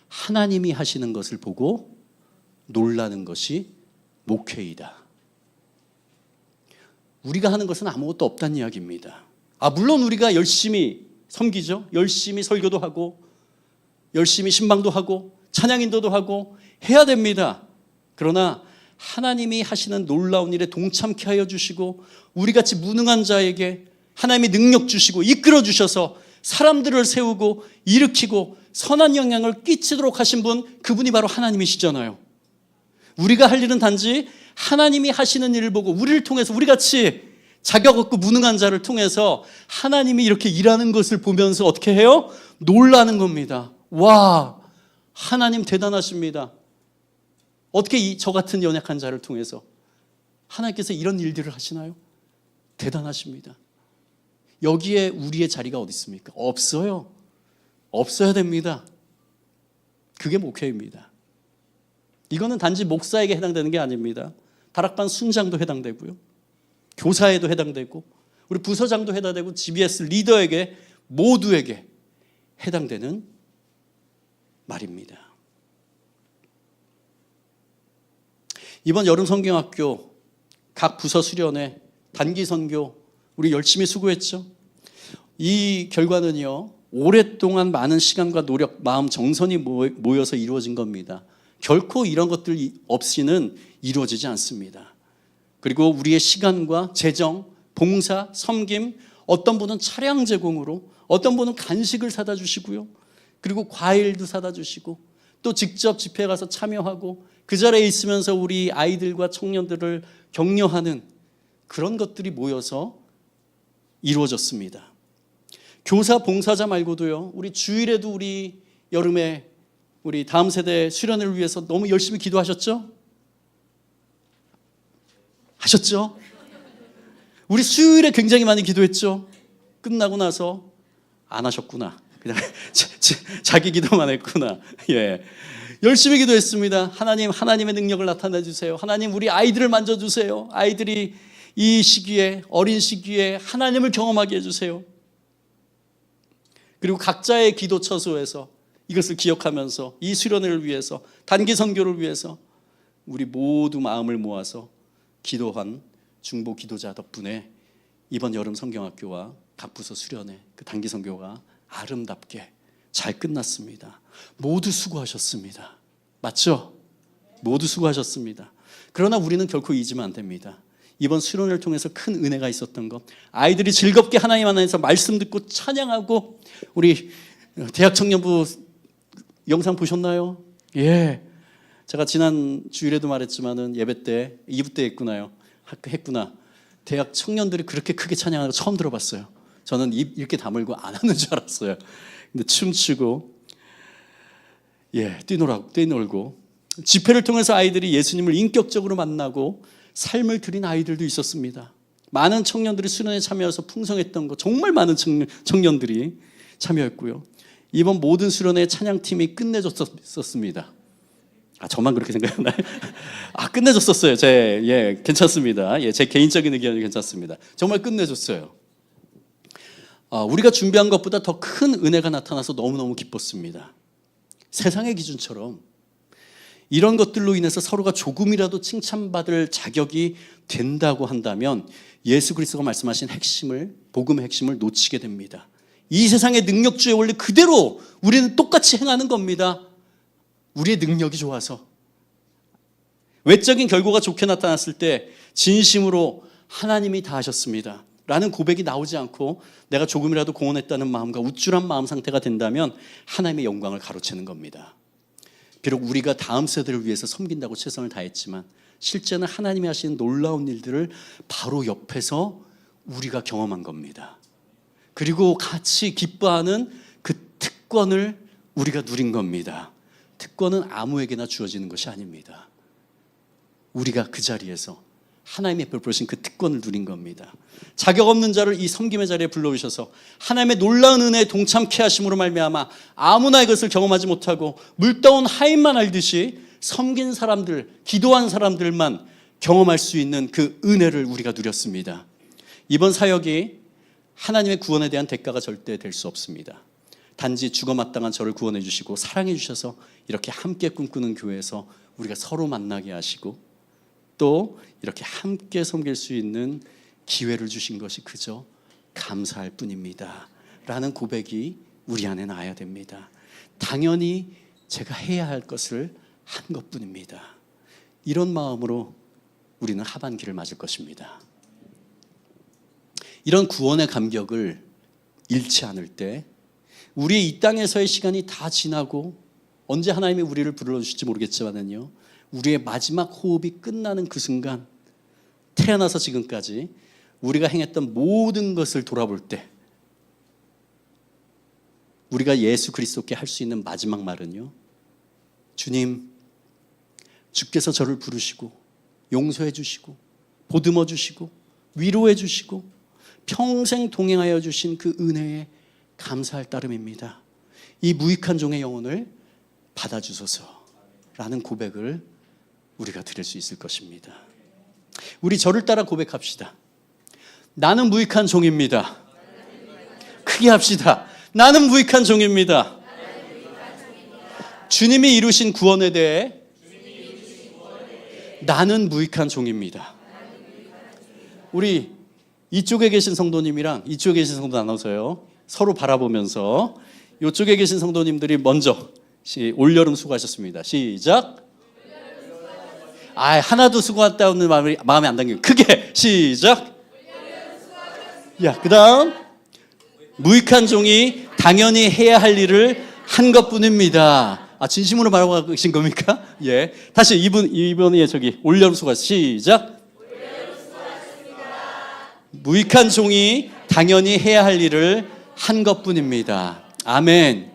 하나님이 하시는 것을 보고 놀라는 것이 목회이다. 우리가 하는 것은 아무것도 없다는 이야기입니다. 물론 우리가 열심히 섬기죠. 열심히 설교도 하고 열심히 신방도 하고 찬양인도도 하고 해야 됩니다. 그러나 하나님이 하시는 놀라운 일에 동참케 하여 주시고 우리같이 무능한 자에게 하나님이 능력 주시고 이끌어 주셔서 사람들을 세우고 일으키고 선한 영향을 끼치도록 하신 분, 그분이 바로 하나님이시잖아요. 우리가 할 일은 단지 하나님이 하시는 일을 보고 우리를 통해서, 우리같이 자격 없고 무능한 자를 통해서 하나님이 이렇게 일하는 것을 보면서 어떻게 해요? 놀라는 겁니다. 와, 하나님 대단하십니다. 어떻게 저 같은 연약한 자를 통해서 하나님께서 이런 일들을 하시나요? 대단하십니다. 여기에 우리의 자리가 어디 있습니까? 없어요. 없어야 됩니다. 그게 목회입니다. 이거는 단지 목사에게 해당되는 게 아닙니다. 다락방 순장도 해당되고요, 교사에도 해당되고, 우리 부서장도 해당되고, GBS 리더에게, 모두에게 해당되는 말입니다. 이번 여름 성경학교 각 부서 수련회, 단기 선교 우리 열심히 수고했죠. 이 결과는요, 오랫동안 많은 시간과 노력, 마음 정성이 모여서 이루어진 겁니다. 결코 이런 것들 없이는 이루어지지 않습니다. 그리고 우리의 시간과 재정, 봉사, 섬김, 어떤 분은 차량 제공으로, 어떤 분은 간식을 사다 주시고요, 그리고 과일도 사다 주시고, 또 직접 집회에 가서 참여하고 그 자리에 있으면서 우리 아이들과 청년들을 격려하는 그런 것들이 모여서 이루어졌습니다. 교사 봉사자 말고도요, 우리 주일에도 우리 여름에 우리 다음 세대 수련을 위해서 너무 열심히 기도하셨죠? 하셨죠? 우리 수요일에 굉장히 많이 기도했죠? 끝나고 나서 안 하셨구나. 그냥 자기 기도만 했구나. 예. 열심히 기도했습니다. 하나님, 하나님의 능력을 나타내 주세요. 하나님, 우리 아이들을 만져주세요. 아이들이 이 시기에, 어린 시기에 하나님을 경험하게 해주세요. 그리고 각자의 기도 처소에서 이것을 기억하면서 이 수련회를 위해서, 단기 선교를 위해서 우리 모두 마음을 모아서 기도한 중보 기도자 덕분에 이번 여름 성경학교와 각 부서 수련회, 그 단기 선교가 아름답게 잘 끝났습니다. 모두 수고하셨습니다. 맞죠? 모두 수고하셨습니다. 그러나 우리는 결코 잊으면 안 됩니다. 이번 수련회를 통해서 큰 은혜가 있었던 것, 아이들이 즐겁게 하나님 안에서 말씀 듣고 찬양하고, 우리 대학 청년부 영상 보셨나요? 예. 제가 지난 주일에도 말했지만은 예배 때, 2부 때 했구나. 대학 청년들이 그렇게 크게 찬양하는 거 처음 들어봤어요. 저는 입 이렇게 다물고 안 하는 줄 알았어요. 근데 춤추고, 뛰놀고, 집회를 통해서 아이들이 예수님을 인격적으로 만나고 삶을 드린 아이들도 있었습니다. 많은 청년들이 수련회에 참여해서 풍성했던 거, 정말 많은 청년들이 참여했고요. 이번 모든 수련회 찬양팀이 끝내줬었습니다. 저만 그렇게 생각하나요? 끝내줬었어요. 괜찮습니다. 제 개인적인 의견이 괜찮습니다. 정말 끝내줬어요. 우리가 준비한 것보다 더 큰 은혜가 나타나서 너무너무 기뻤습니다. 세상의 기준처럼 이런 것들로 인해서 서로가 조금이라도 칭찬받을 자격이 된다고 한다면 예수 그리스도가 말씀하신 핵심을, 복음의 핵심을 놓치게 됩니다. 이 세상의 능력주의 원리 그대로 우리는 똑같이 행하는 겁니다. 우리의 능력이 좋아서. 외적인 결과가 좋게 나타났을 때 진심으로 하나님이 다 하셨습니다 라는 고백이 나오지 않고 내가 조금이라도 공헌했다는 마음과 우쭐한 마음 상태가 된다면 하나님의 영광을 가로채는 겁니다. 비록 우리가 다음 세대를 위해서 섬긴다고 최선을 다했지만 실제는 하나님이 하시는 놀라운 일들을 바로 옆에서 우리가 경험한 겁니다. 그리고 같이 기뻐하는 그 특권을 우리가 누린 겁니다. 특권은 아무에게나 주어지는 것이 아닙니다. 우리가 그 자리에서 하나님의 베푸신 그 특권을 누린 겁니다. 자격 없는 자를 이 섬김의 자리에 불러오셔서 하나님의 놀라운 은혜에 동참케 하심으로 말미암아 아무나 이것을 경험하지 못하고 물다운 하인만 알듯이 섬긴 사람들, 기도한 사람들만 경험할 수 있는 그 은혜를 우리가 누렸습니다. 이번 사역이 하나님의 구원에 대한 대가가 절대 될 수 없습니다. 단지 죽어마땅한 저를 구원해 주시고 사랑해 주셔서 이렇게 함께 꿈꾸는 교회에서 우리가 서로 만나게 하시고 또 이렇게 함께 섬길 수 있는 기회를 주신 것이 그저 감사할 뿐입니다 라는 고백이 우리 안에 나야 됩니다. 당연히 제가 해야 할 것을 한 것뿐입니다. 이런 마음으로 우리는 하반기를 맞을 것입니다. 이런 구원의 감격을 잃지 않을 때 우리의 이 땅에서의 시간이 다 지나고 언제 하나님이 우리를 불러주실지 모르겠지만요, 우리의 마지막 호흡이 끝나는 그 순간 태어나서 지금까지 우리가 행했던 모든 것을 돌아볼 때 우리가 예수 그리스도께 할 수 있는 마지막 말은요, 주님, 주께서 저를 부르시고 용서해 주시고 보듬어 주시고 위로해 주시고 평생 동행하여 주신 그 은혜에 감사할 따름입니다. 이 무익한 종의 영혼을 받아주소서라는 고백을 우리가 드릴 수 있을 것입니다. 우리 저를 따라 고백합시다. 나는 무익한 종입니다. 크게 합시다. 나는 무익한 종입니다. 주님이 이루신 구원에 대해 나는 무익한 종입니다. 우리 이쪽에 계신 성도님이랑 이쪽에 계신 성도 나눠서요, 서로 바라보면서 이쪽에 계신 성도님들이 먼저 올여름 수고하셨습니다. 시작. 하나도 수고했다는 마음에 안 담기고 크게 시작. 그 다음 무익한 종이 당연히 해야 할 일을 한 것뿐입니다. 진심으로 말하고 계신 겁니까? 다시 이번에 저기 올여름 수고 시작. 무익한 종이 당연히 해야 할 일을 한 것뿐입니다. 아멘.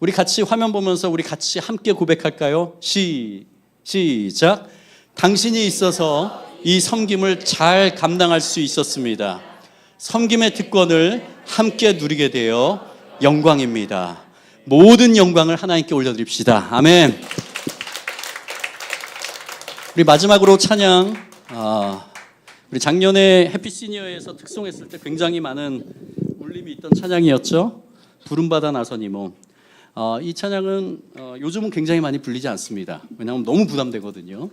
우리 같이 화면 보면서 우리 같이 함께 고백할까요? 시작. 당신이 있어서 이 섬김을 잘 감당할 수 있었습니다. 섬김의 특권을 함께 누리게 되어 영광입니다. 모든 영광을 하나님께 올려드립시다. 아멘. 우리 마지막으로 찬양, 우리 작년에 해피시니어에서 특송했을 때 굉장히 많은 울림이 있던 찬양이었죠. 부름받아 나서니모. 이 찬양은 요즘은 굉장히 많이 불리지 않습니다. 왜냐하면 너무 부담되거든요.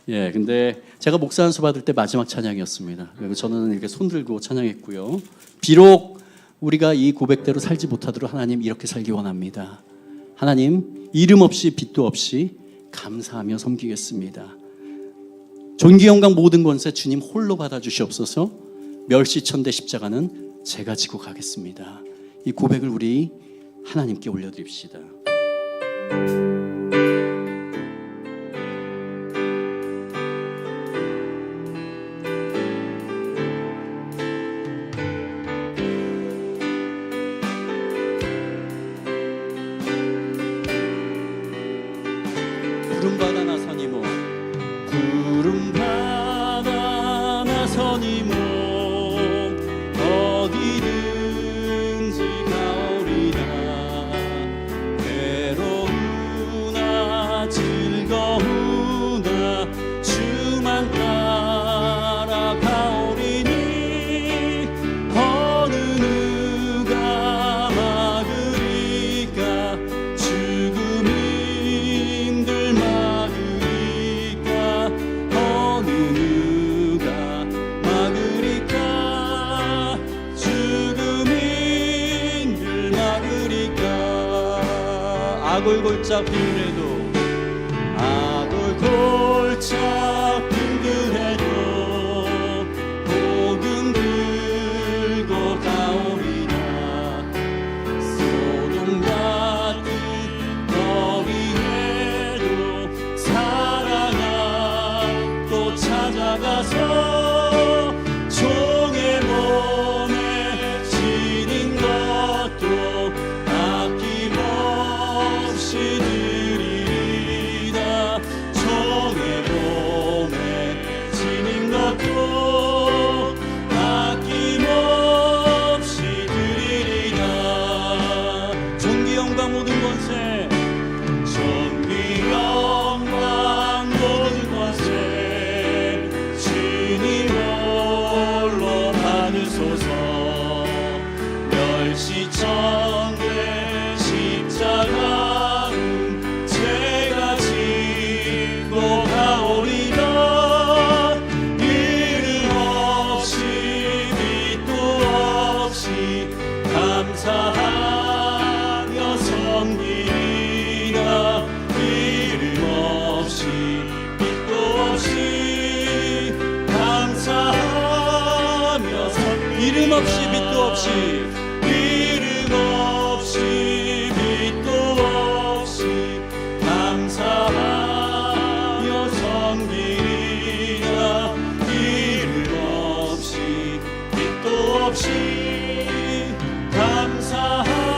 근데 제가 목사 안수 받을 때 마지막 찬양이었습니다. 그리고 저는 이렇게 손 들고 찬양했고요. 비록 우리가 이 고백대로 살지 못하도록 하나님 이렇게 살기 원합니다. 하나님 이름 없이 빚도 없이 감사하며 섬기겠습니다. 존귀 영광 모든 권세 주님 홀로 받아주시옵소서. 멸시천대 십자가는 제가 지고 가겠습니다. 이 고백을 우리 하나님께 올려드립시다. 부름받아 나서니모, 부름받아 나서니모. 골짝 빙그레도 아돌 골짝 빙그레도 복음 들고 가오리라. 소돔 같은 너희에도 사랑아 또 찾아가서 종의 몸에 지닌 것도 아낌없이 드리리다. 종의 몸에 지닌 것도 아낌없이 드리리다. 존귀 영광 모든 권세 존귀 영광 모든 권세 주님 홀로 받으소서. 멸시천대 십자가는 제가 지고 가오리라. 이름 없이 빛도 없이 감사하며 섬기리라. 이름 없이 빛도 없이 감사하며 이름 없이 빛도 없이 이름 없이 빛도 없이 감사하며 섬기리라. 이름 없이 빛도 없이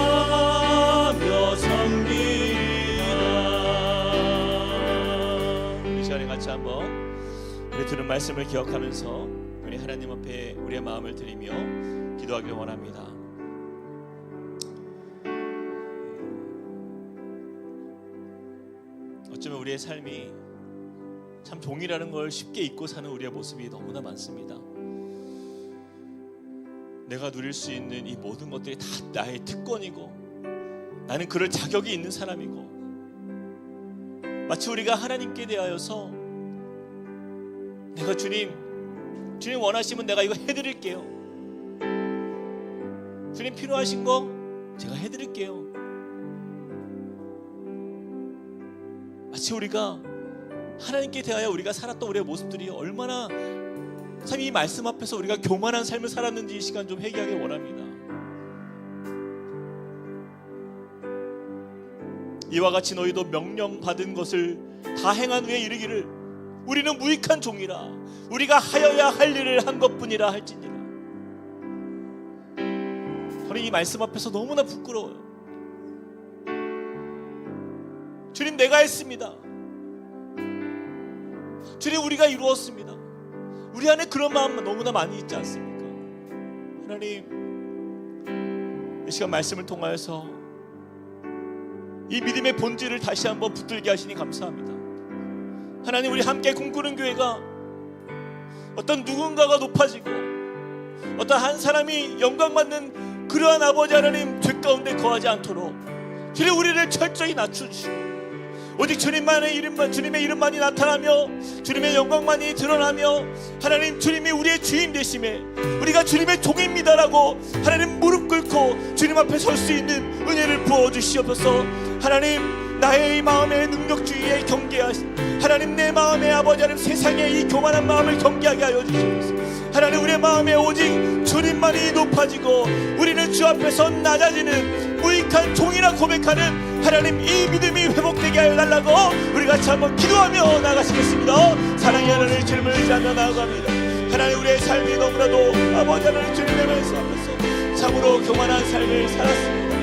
감사하며 섬기리라. 이 시간에 같이 한번 우리 들은 말씀을 기억하면서 우리 하나님 앞에 우리의 마음을 드리며 기도하길 원합니다. 어쩌면 우리의 삶이 참 종이라는 걸 쉽게 잊고 사는 우리의 모습이 너무나 많습니다. 내가 누릴 수 있는 이 모든 것들이 다 나의 특권이고 나는 그럴 자격이 있는 사람이고 마치 우리가 하나님께 대하여서 내가 주님 원하시면 내가 이거 해드릴게요. 주님 필요하신 거 제가 해드릴게요. 마치 우리가 하나님께 대하여 우리가 살았던 우리의 모습들이 얼마나 참 이 말씀 앞에서 우리가 교만한 삶을 살았는지 이 시간 좀 회개하길 원합니다. 이와 같이 너희도 명령받은 것을 다 행한 후에 이르기를 우리는 무익한 종이라 우리가 하여야 할 일을 한 것뿐이라 할지니라. 저는 이 말씀 앞에서 너무나 부끄러워요. 주님 내가 했습니다. 주님 우리가 이루었습니다. 우리 안에 그런 마음 너무나 많이 있지 않습니까? 하나님 이 시간 말씀을 통하여서 이 믿음의 본질을 다시 한번 붙들게 하시니 감사합니다. 하나님 우리 함께 꿈꾸는 교회가 어떤 누군가가 높아지고 어떤 한 사람이 영광받는 그러한 아버지 하나님 죄 가운데 거하지 않도록 주님 우리를 철저히 낮춰주시고 오직 주님의 이름만이 나타나며 주님의 영광만이 드러나며 하나님 주님이 우리의 주인 되심에 우리가 주님의 종입니다라고 하나님 무릎 꿇고 주님 앞에 설 수 있는 은혜를 부어주시옵소서. 하나님 나의 마음의 능력주의에 경계하신 하나님 내 마음의 아버지 하나님 세상의 이 교만한 마음을 경계하게 하여 주시옵소서. 하나님 우리의 마음에 오직 주님만이 높아지고 우리는 주 앞에서 낮아지는 무익한 종이라 고백하는 하나님 이 믿음이 회복되게 하여 달라고 우리 같이 한번 기도하며 나가시겠습니다. 사랑의 하나님 주님을 의지하며 나아갑니다. 하나님 우리의 삶이 너무나도 아버지 하나님 주님의 말씀 앞에서 참으로 교만한 삶을 살았습니다.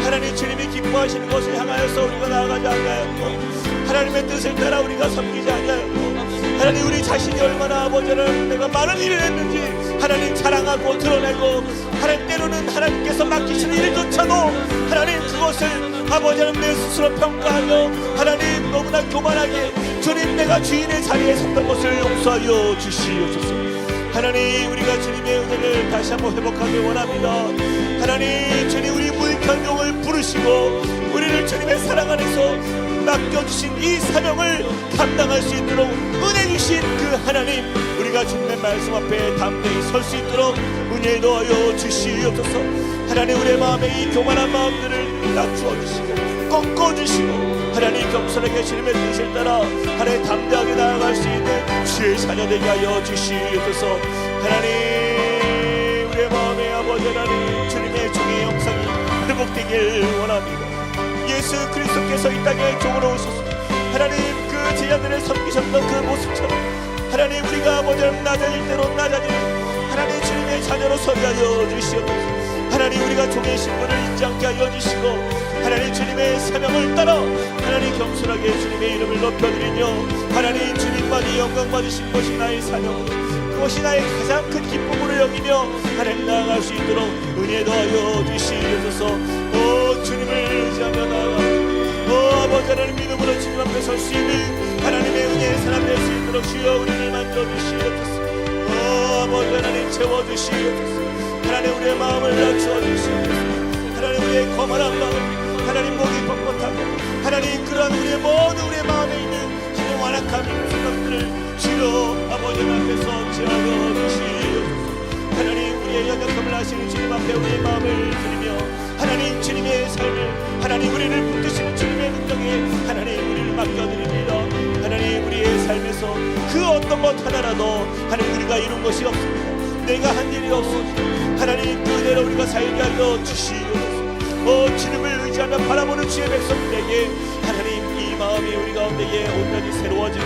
하나님 주님이 기뻐하시는 것을 향하여서 우리가 나아가지 아니하였고 하나님의 뜻을 따라 우리가 섬기지 아니하였고 하나님 우리 자신이 얼마나 아버지 하나님 내가 많은 일을 했는지 하나님 자랑하고 드러내고 하나님 때로는 하나님께서 맡기신 일조차도 하나님 그것을 아버지 하나님 내 스스로 평가하며 하나님 너무나 교만하게 주님 내가 주인의 자리에 섰던 것을 용서하여 주시옵소서. 하나님 우리가 주님의 은혜를 다시 한번 회복하길 원합니다. 하나님 주님 우리 무익한 종을 부르시고 우리를 주님의 사랑 안에서 맡겨주신 이 사명을 감당할 수 있도록 은혜 주신 그 하나님 우리가 주님의 말씀 앞에 담대히 설 수 있도록 은혜 더하여 주시옵소서. 하나님 우리의 마음에 이 교만한 마음들을 낮추어 주시고 꺾어 주시고 하나님 겸손하게 주님의 뜻을 따라 하나님 담대하게 나아갈 수 있는 주의 자녀 되게 하여 주시옵소서. 하나님 우리의 마음에 아버지 하나님 주님의 종의 영상이 회복되길 원합니다. 예수 그리스도께서 이 땅에 종으로 오셔서 하나님 그 제자들을 섬기셨던 그 모습처럼 하나님 우리가 아버지 하나님 낮아질 때로 낮아지는 하나님 주님의 자녀로 서게 하여 주시옵소서. 하나님 우리가 종의 신분을 잊지 않게 하여 주시고 하나님 주님의 사명을 따라 하나님 겸손하게 주님의 이름을 높여드리며 하나님 주님만이 영광 받으신 것이 나의 사명으로 그것이 나의 가장 큰 기쁨으로 여기며 하나님 나아갈 수 있도록 은혜 더하여 주시옵소서. 주님을 의지하며 나아가 아버지 하나님 믿음으로 주님 앞에 설 수 있는 하나님의 은혜의 사람 될 수 있도록 주여 우리를 만져주시옵소서. 아버지 하나님 채워주시옵소서. 하나님 우리의 마음을 낮추어 주시옵소서. 하나님 우리의 거만한 마음 하나님 목이 뻣뻣하고 하나님 그러한 우리의 마음에 있는 하나님 완악한 생각들을 주여 아버지 앞에서 제하여 주시옵소서. 하나님 우리의 연약함을 아시는 주님 앞에 우리의 마음을 드리며 하나님 주님의 삶을 하나님 우리를 붙드시는 주님의 능력에 하나님 우리를 맡겨드립니다. 하나님 우리의 삶에서 그 어떤 것 하나라도 하나님 우리가 이룬 것이 없습니다. 내가 한 일이 없습니다. 하나님 그대로 우리가 살게 하여 주시옵소서. 주님을 의지하며 바라보는 주의 백성들에게 하나님 이 마음이 우리 가운데에 온전히 새로워지고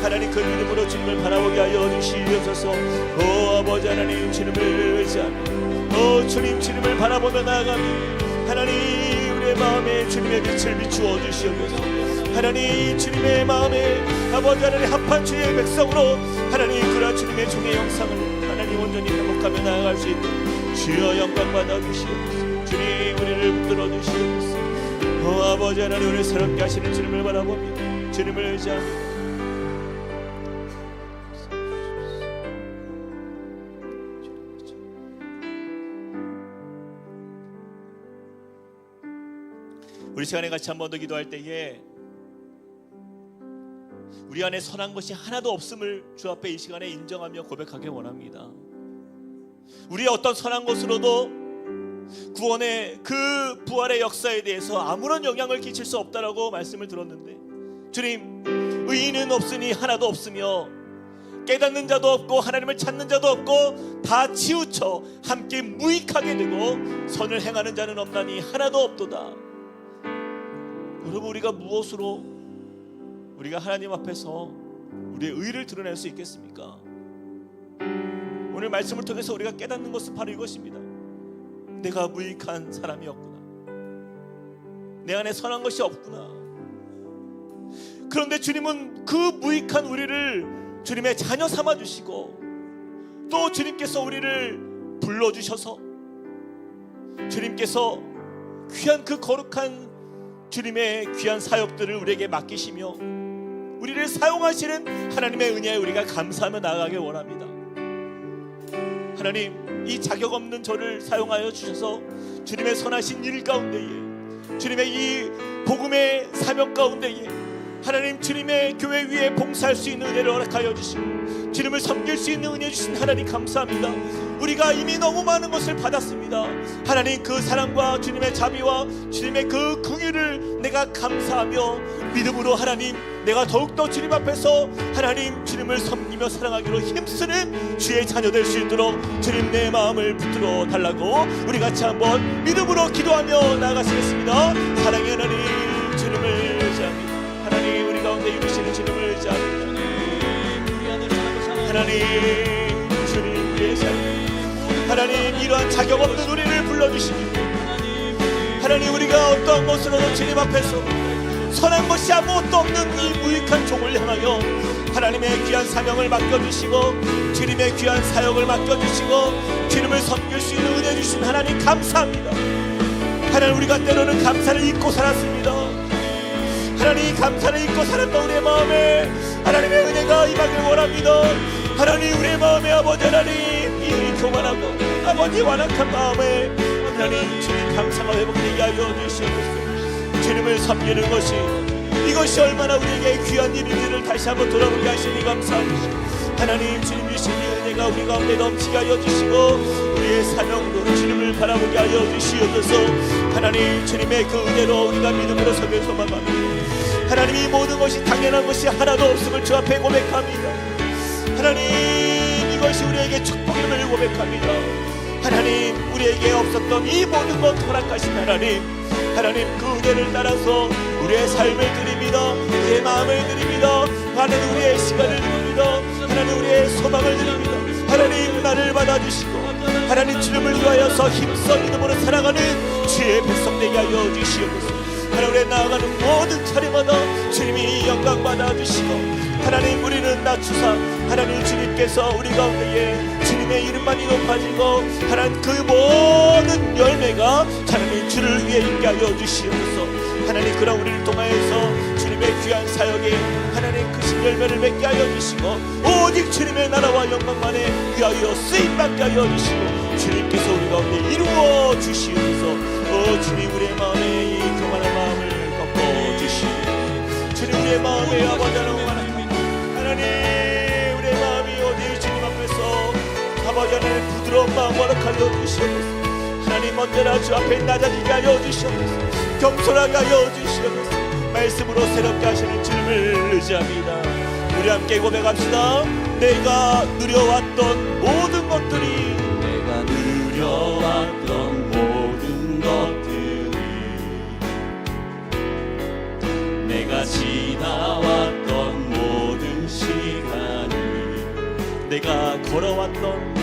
하나님 그 믿음으로 주님을 바라보게 하여 주시옵소서. 아버지 하나님 주님을 의지하며 주님을 바라보며 나아가며 하나님 우리의 마음에 주님의 빛을 비추어 주시옵소서. 하나님 주님의 마음에 아버지 하나님 합한 주의 백성으로 하나님 그러한 주님의 종의 영상을 하나님 온전히 회복하며 나아갈 수 있도록 주여 영광 받아 주시옵소서. 주님 우리를 붙들어 주시옵소서. 아버지 하나님 우리를 새롭게 하시는 주님을 바라보며 주님을 의지하며 우리 시간에 같이 한 번 더 기도할 때에 우리 안에 선한 것이 하나도 없음을 주 앞에 이 시간에 인정하며 고백하기 원합니다. 우리의 어떤 선한 것으로도 구원의 그 부활의 역사에 대해서 아무런 영향을 끼칠 수 없다라고 말씀을 들었는데 주님 의인은 없으니 하나도 없으며 깨닫는 자도 없고 하나님을 찾는 자도 없고 다 치우쳐 함께 무익하게 되고 선을 행하는 자는 없나니 하나도 없도다. 여러분 우리가 무엇으로 우리가 하나님 앞에서 우리의 의를 드러낼 수 있겠습니까? 오늘 말씀을 통해서 우리가 깨닫는 것은 바로 이것입니다. 내가 무익한 사람이었구나. 내 안에 선한 것이 없구나. 그런데 주님은 그 무익한 우리를 주님의 자녀 삼아주시고 또 주님께서 우리를 불러주셔서 주님께서 귀한 그 거룩한 주님의 귀한 사역들을 우리에게 맡기시며 우리를 사용하시는 하나님의 은혜에 우리가 감사하며 나아가길 원합니다. 하나님 이 자격 없는 저를 사용하여 주셔서 주님의 선하신 일 가운데에 주님의 이 복음의 사명 가운데에 하나님 주님의 교회 위에 봉사할 수 있는 은혜를 허락하여 주시고 주님을 섬길 수 있는 은혜 주신 하나님 감사합니다. 우리가 이미 너무 많은 것을 받았습니다. 하나님 그 사랑과 주님의 자비와 주님의 그 긍휼을 내가 감사하며 믿음으로 하나님 내가 더욱더 주님 앞에서 하나님 주님을 섬기며 사랑하기로 힘쓰는 주의 자녀 될 수 있도록 주님 내 마음을 붙들어 달라고 우리 같이 한번 믿음으로 기도하며 나아가시겠습니다. 사랑의 하나님 주님을 의지합니다. 하나님 우리 가운데 이루시는 주님을 의지합니다. 하나님 주님 우리의 삶 하나님 이러한 자격 없는 우리를 불러주시니 하나님 우리가 어떠한 것으로도 주님 앞에서 선한 것이 아무것도 없는 이 무익한 종을 향하여 하나님의 귀한 사명을 맡겨주시고 주님의 귀한 사역을 맡겨주시고 주님을 섬길 수 있는 은혜 주신 하나님 감사합니다. 하나님 우리가 때로는 감사를 잊고 살았습니다. 하나님 감사를 잊고 살았던 우리의 마음에 하나님의 은혜가 임하길 원합니다. 하나님 우리의 마음에 아버지 하나님 이 교만하고 아버지 완악한 마음에 하나님 주님 감사가 회복되게 하여 주시옵소서. 주님을 섬기는 것이 이것이 얼마나 우리에게 귀한 일인지를 다시 한번 돌아보게 하시니 감사합니다. 하나님 주님 주신 이 은혜가 우리 가운데 넘치게 하여 주시고 우리의 사명으로 주님을 바라보게 하여 주시옵소서. 하나님 주님의 그 은혜로 우리가 믿음으로 서게 소망합니다. 하나님, 이 모든 것이 당연한 것이 하나도 없음을 주 앞에 고백합니다. 하나님, 이것이 우리에게 축복임을 고백합니다. 하나님, 우리에게 없었던 이 모든 것 허락하신 하나님, 하나님 그 은혜를 따라서 우리의 삶을 드립니다. 우리의 마음을 드립니다. 하나님, 우리의 시간을 드립니다. 하나님, 우리의 소망을 드립니다. 하나님, 나를 받아주시고 하나님, 주님을 위하여서 힘써 믿음으로 살아가는 주의 백성 되게 하여 주시옵소서. 하나님, 우리의 나아가는 모든 차례마다 주님이 영광 받아주시고 하나님, 우리는 낮추사 하나님, 주님께서 우리 가운데에 주님의 이름만이 높아지고 하나님, 그 모든 열매가 하나님 주를 위해 있게 하여 주시옵소서. 하나님, 그런 우리를 통하여서 주님의 귀한 사역에 하나님 크신 열매를 맺게 하여 주시고 오직 주님의 나라와 영광만에 위하여 쓰임받게 하여 주시고 주님께서 우리 가운데 이루어 주시옵소서. 주님, 우리의 마음에 이 교만한 마음을 꺾어 주시옵소서. 주님, 우리의 마음에 아버지 하나님, 우리의 마음이 어디 주님 앞에서 아버지 하나님 부드러운 마음 허락하여 주시옵소서. 하나님, 언제나 주 앞에 낮아지게 하여 주시옵소서. 겸손하게 하여 주시옵소서. 말씀으로 새롭게 하시는 주님을 의지합니다. 우리 함께 고백합시다. 내가 누려왔던 모든 것들이, 내가 누려왔던 모든 것들이, 내가 지나왔던 모든 시간이, 내가 걸어왔던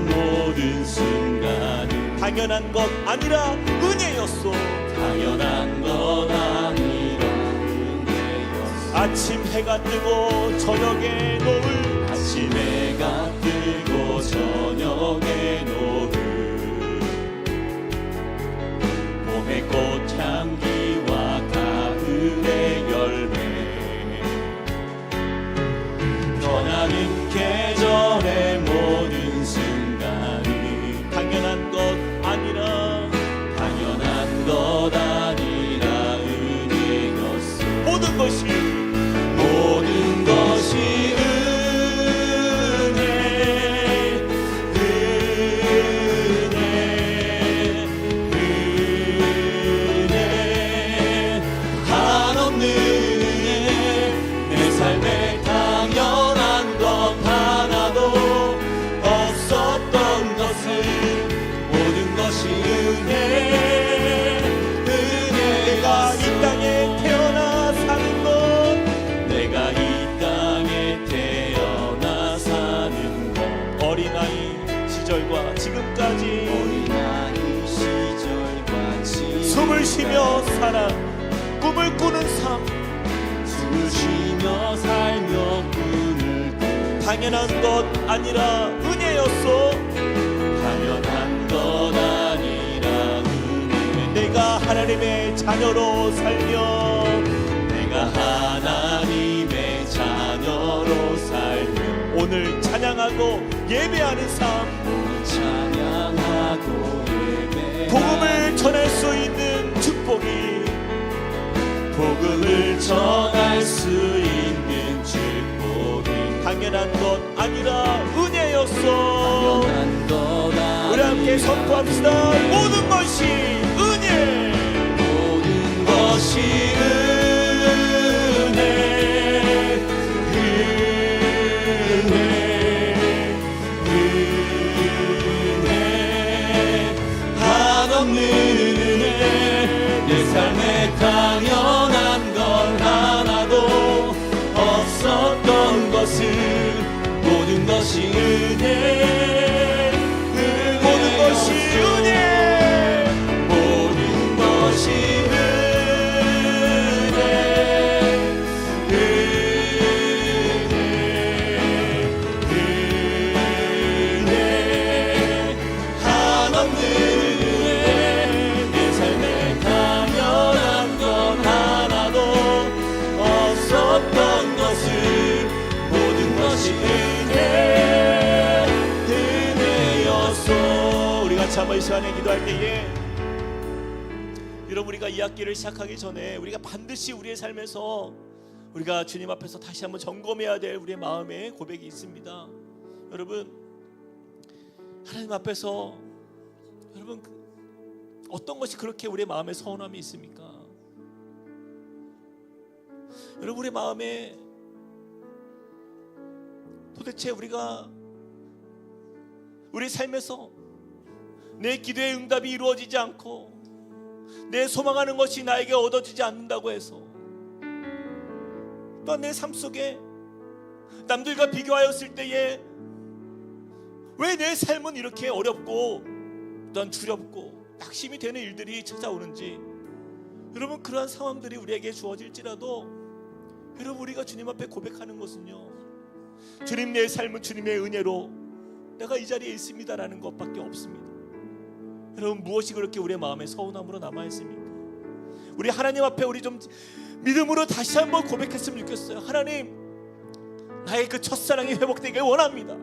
모든 순간이 당연한 것 아니라 은혜였소. 당연한 것 아니라 은혜였소. 아침 해가 뜨고 저녁에 노을, 아침 해가 뜨고 저녁에 노을, 봄의 꽃향기와 가을의 열매, 변하는 계절의 모든 순간이 당연한 것 아니라 은혜였소. 모든 것이 은혜, 한없는 은혜. 내 삶에 당연한 것 하나도 없었던 것을, 모든 것이 은혜. 내가 이 땅에 태어나 사는 것, 내가 이 땅에 태어나 사는 것, 어린아이 시절과 지금까지 어린아이 시절과 지금 숨을 쉬며 살아 꿈을 꾸는 삶, 숨을 쉬며 살며 꿈을 꾸, 당연한 것 아니라 은혜였소. 당연한 것 아니라 은혜. 내가 하나님의 자녀로 살며, 내가 하나님의 자녀로 살며 오늘 찬양하고 예배하는 삶, 찬양하고 예배하는 복음을 전할 수 있는 축복이, 복음을 전할 수 있는 축복이 당연한 것 아니라 은혜였소. 당연한 것 아니라 우리 함께 선포합시다. 모든 것이 은혜, 모든 것이 은혜, 은혜, 한없는 은혜. 내 삶에 당연한 것 하나도 없었던 것을, 모든 것이 은혜, 모든 것이 은혜, 모든 것이 은혜, 한없는 은혜. 내 삶에 당연한 것 하나도 없었던 것을, 모든 것이 은혜였소. 우리 같이 한번 이 시간에 기도할 때에, 여러분, 우리가 이 학기를 시작하기 전에 우리가 반드시 우리의 삶에서 우리가 주님 앞에서 다시 한번 점검해야 될 우리의 마음의 고백이 있습니다. 여러분, 하나님 앞에서 여러분 어떤 것이 그렇게 우리의 마음에 서운함이 있습니까? 여러분, 우리 마음에 도대체 우리가 우리 삶에서 내 기도의 응답이 이루어지지 않고 내 소망하는 것이 나에게 얻어지지 않는다고 해서, 또한 내 삶 속에 남들과 비교하였을 때에 왜 내 삶은 이렇게 어렵고 또한 두렵고 낙심이 되는 일들이 찾아오는지, 여러분, 그러한 상황들이 우리에게 주어질지라도 여러분, 우리가 주님 앞에 고백하는 것은요, 주님, 내 삶은 주님의 은혜로 내가 이 자리에 있습니다라는 것밖에 없습니다. 여러분, 무엇이 그렇게 우리의 마음에 서운함으로 남아있습니까? 우리 하나님 앞에 우리 좀 믿음으로 다시 한번 고백했으면 좋겠어요. 하나님, 나의 그 첫사랑이 회복되길 원합니다.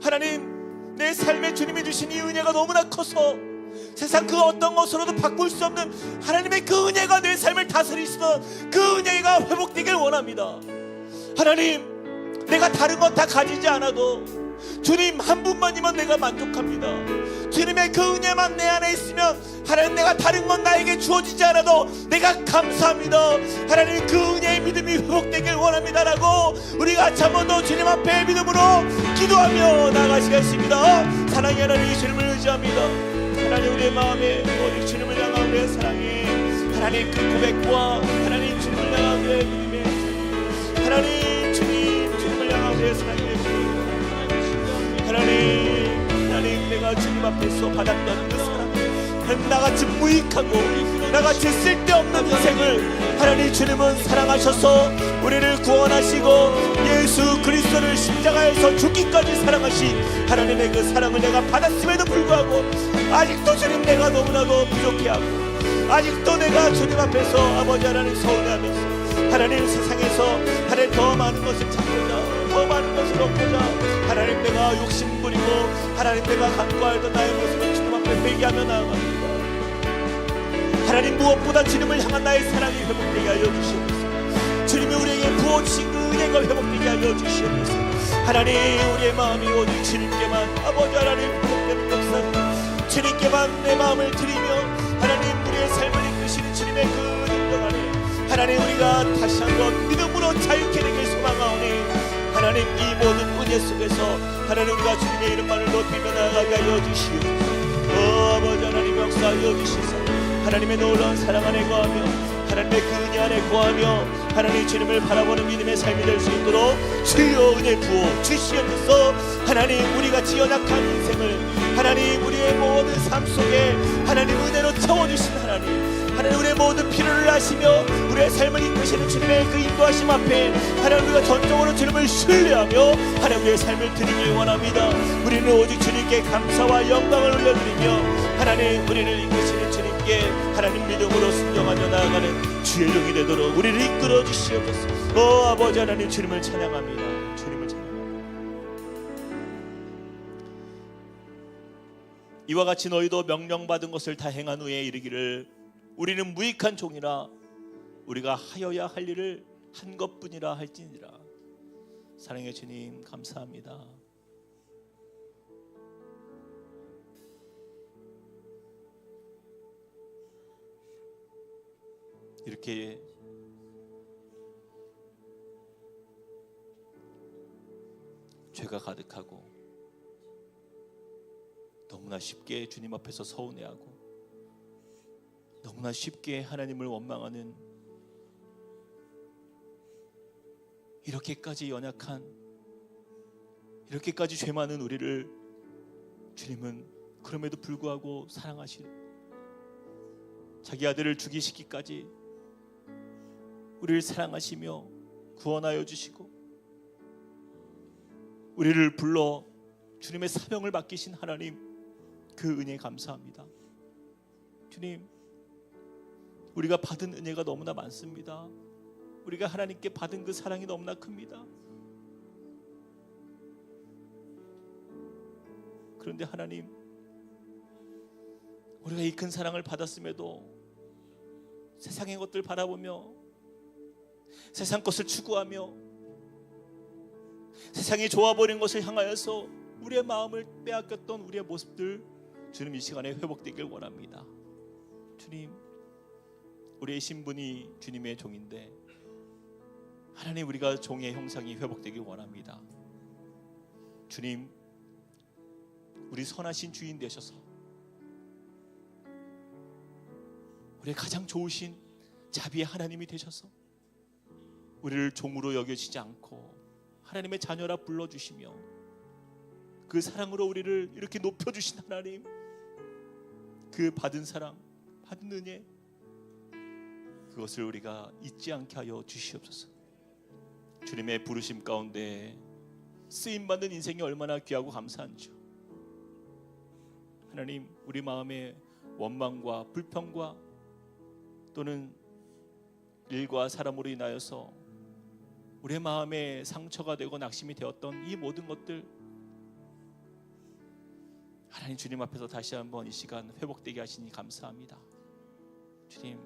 하나님, 내 삶에 주님이 주신 이 은혜가 너무나 커서 세상 그 어떤 것으로도 바꿀 수 없는 하나님의 그 은혜가 내 삶을 다스리시던 그 은혜가 회복되길 원합니다. 하나님, 내가 다른 것 다 가지지 않아도 주님 한 분만이면 내가 만족합니다. 주님의 그 은혜만 내 안에 있으면 하나님, 내가 다른 건 나에게 주어지지 않아도 내가 감사합니다. 하나님, 그 은혜의 믿음이 회복되길 원합니다라고 우리 같이 한 번 더 주님 앞에 믿음으로 기도하며 나가시겠습니다. 사랑의 하나님, 주님을 의지합니다. 하나님, 우리의 마음에 오직 주님을 향한 우리의 사랑이, 하나님, 그 고백과 하나님 주님을 향한 우리의 믿음의 하나님, 주님을 향한 우리의 사랑의 하나님, 내가 주님 앞에서 받았던 그 사랑, 나같이 무익하고 나같이 쓸데없는 인생을 하나님, 주님은 사랑하셔서 우리를 구원하시고 예수 그리스도를 십자가에서 죽기까지 사랑하신 하나님의 그 사랑을 내가 받았음에도 불구하고 아직도 주님, 내가 너무나도 부족해하고 아직도 내가 주님 앞에서 아버지 하나님 서운해하면서 하나님, 세상에서 하나님 더 많은 것을 찾고자, 더 많은 것을 얻고자 하나님, 내가 욕심부리고 하나님, 내가 간과하던 나의 모습을 주님 앞에 회개하며 나아갑니다. 하나님, 무엇보다 주님을 향한 나의 사랑이 회복되게 하여 주시옵소서. 주님이 우리에게 부어주신 그 은혜가 회복되게 하여 주시옵소서. 하나님, 우리의 마음이 오직 주님께만 아버지 하나님 회복되는 역사, 주님께만 내 마음을 드리며 하나님, 우리의 삶을 이끄시는 주님의 그 능력 안에 하나님, 우리가 다시 한번 믿음으로 자유케 되길 소망하오니 하나님, 이 모든 은혜 속에서 하나님, 우리가 주님의 이름만을 높이며 나아가게 하여 주시옵소서. 아버지 하나님, 역사하여 주시옵소서. 하나님의 놀라운 사랑 안에 거하며 하나님의 그 은혜 안에 거하며 하나님, 주님을 바라보는 믿음의 삶이 될 수 있도록 주여 은혜 부어 주시옵소서. 하나님, 우리같이 연약한 인생을 하나님, 우리의 모든 삶 속에 하나님 은혜로 채워주신 하나님, 우리의 모든 필요를 아시며 우리의 삶을 이끄시는 주님의 그 인도하심 앞에 하나님, 우리가 전적으로 주님을 신뢰하며 하나님, 우리의 삶을 드리길 원합니다. 우리는 오직 주님께 감사와 영광을 올려드리며 하나님, 우리를 이끄시는 주님께 하나님 믿음으로 순종하며 나아가는 주의 종이 되도록 우리를 이끌어 주시옵소서. 아버지 하나님, 주님을 찬양합니다. 주님을 찬양합니다. 이와 같이 너희도 명령받은 것을 다 행한 후에 이르기를 우리는 무익한 종이라 우리가 하여야 할 일을 한 것뿐이라 할지니라. 사랑의 주님, 감사합니다. 이렇게 죄가 가득하고 너무나 쉽게 주님 앞에서 서운해하고 너무나 쉽게 하나님을 원망하는 이렇게까지 연약한, 이렇게까지 죄 많은 우리를 주님은 그럼에도 불구하고 사랑하시는, 자기 아들을 죽이시기까지 우리를 사랑하시며 구원하여 주시고 우리를 불러 주님의 사명을 맡기신 하나님, 그 은혜 감사합니다. 주님, 우리가 받은 은혜가 너무나 많습니다. 우리가 하나님께 받은 그 사랑이 너무나 큽니다. 그런데 하나님, 우리가 이 큰 사랑을 받았음에도 세상의 것들 바라보며 세상 것을 추구하며 세상이 좋아버린 것을 향하여서 우리의 마음을 빼앗겼던 우리의 모습들, 주님 이 시간에 회복되길 원합니다. 주님, 우리의 신분이 주님의 종인데 하나님, 우리가 종의 형상이 회복되길 원합니다. 주님, 우리 선하신 주인 되셔서 우리의 가장 좋으신 자비의 하나님이 되셔서 우리를 종으로 여겨지지 않고 하나님의 자녀라 불러주시며 그 사랑으로 우리를 이렇게 높여주신 하나님, 그 받은 사랑, 받은 은혜, 그것을 우리가 잊지 않게 하여 주시옵소서. 주님의 부르심 가운데 쓰임받는 인생이 얼마나 귀하고 감사한지요. 하나님, 우리 마음의 원망과 불평과 또는 일과 사람으로 인하여서 우리의 마음에 상처가 되고 낙심이 되었던 이 모든 것들, 하나님 주님 앞에서 다시 한번 이 시간 회복되게 하시니 감사합니다. 주님,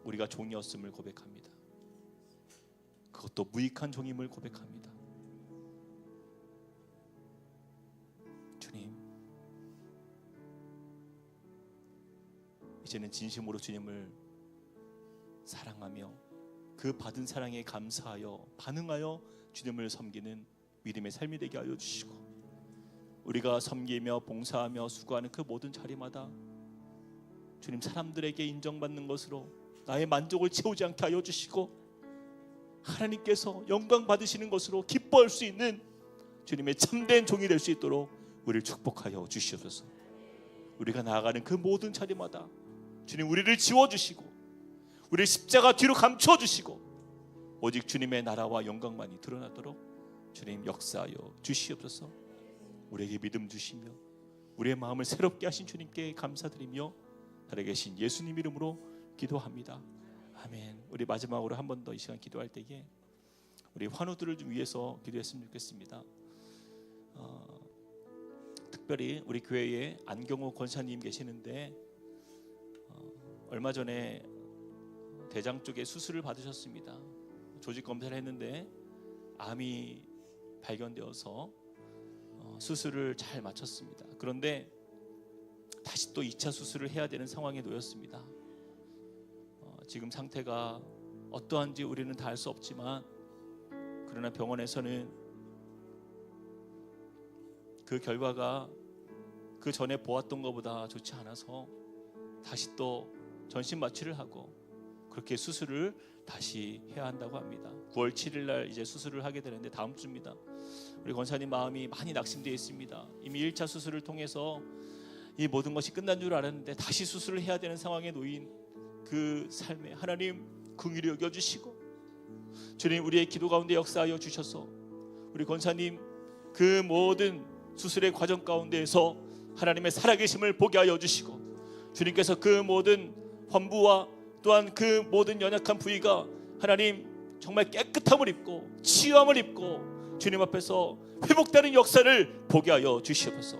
우리가 종이었음을 고백합니다. 그것도 무익한 종임을 고백합니다. 주님, 이제는 진심으로 주님을 사랑하며 그 받은 사랑에 감사하여 반응하여 주님을 섬기는 믿음의 삶이 되게 하여 주시고, 우리가 섬기며 봉사하며 수고하는 그 모든 자리마다 주님, 사람들에게 인정받는 것으로 나의 만족을 채우지 않게 하여 주시고 하나님께서 영광 받으시는 것으로 기뻐할 수 있는 주님의 참된 종이 될 수 있도록 우리를 축복하여 주시옵소서. 우리가 나아가는 그 모든 자리마다 주님, 우리를 지워주시고 우리를 십자가 뒤로 감춰주시고 오직 주님의 나라와 영광만이 드러나도록 주님 역사하여 주시옵소서. 우리에게 믿음 주시며 우리의 마음을 새롭게 하신 주님께 감사드리며 살아계신 예수님 이름으로 기도합니다. 아멘. 우리 마지막으로 한 번 더 이 시간 기도할 때에 우리 환우들을 좀 위해서 기도했으면 좋겠습니다. 특별히 우리 교회에 안경호 권사님 계시는데 얼마 전에 대장 쪽에 수술을 받으셨습니다. 조직 검사를 했는데 암이 발견되어서 수술을 잘 마쳤습니다. 그런데 다시 또 2차 수술을 해야 되는 상황에 놓였습니다. 지금 상태가 어떠한지 우리는 다 알 수 없지만, 그러나 병원에서는 그 결과가 그 전에 보았던 것보다 좋지 않아서 다시 또 전신 마취를 하고 그렇게 수술을 다시 해야 한다고 합니다. 9월 7일 날 이제 수술을 하게 되는데 다음 주입니다. 우리 권사님 마음이 많이 낙심되어 있습니다. 이미 1차 수술을 통해서 이 모든 것이 끝난 줄 알았는데 다시 수술을 해야 되는 상황에 놓인 그 삶에 하나님 긍휼히 여겨주시고 주님, 우리의 기도 가운데 역사하여 주셔서 우리 권사님 그 모든 수술의 과정 가운데에서 하나님의 살아계심을 보게 하여 주시고, 주님께서 그 모든 환부와 또한 그 모든 연약한 부위가 하나님 정말 깨끗함을 입고 치유함을 입고 주님 앞에서 회복되는 역사를 보게 하여 주시옵소서.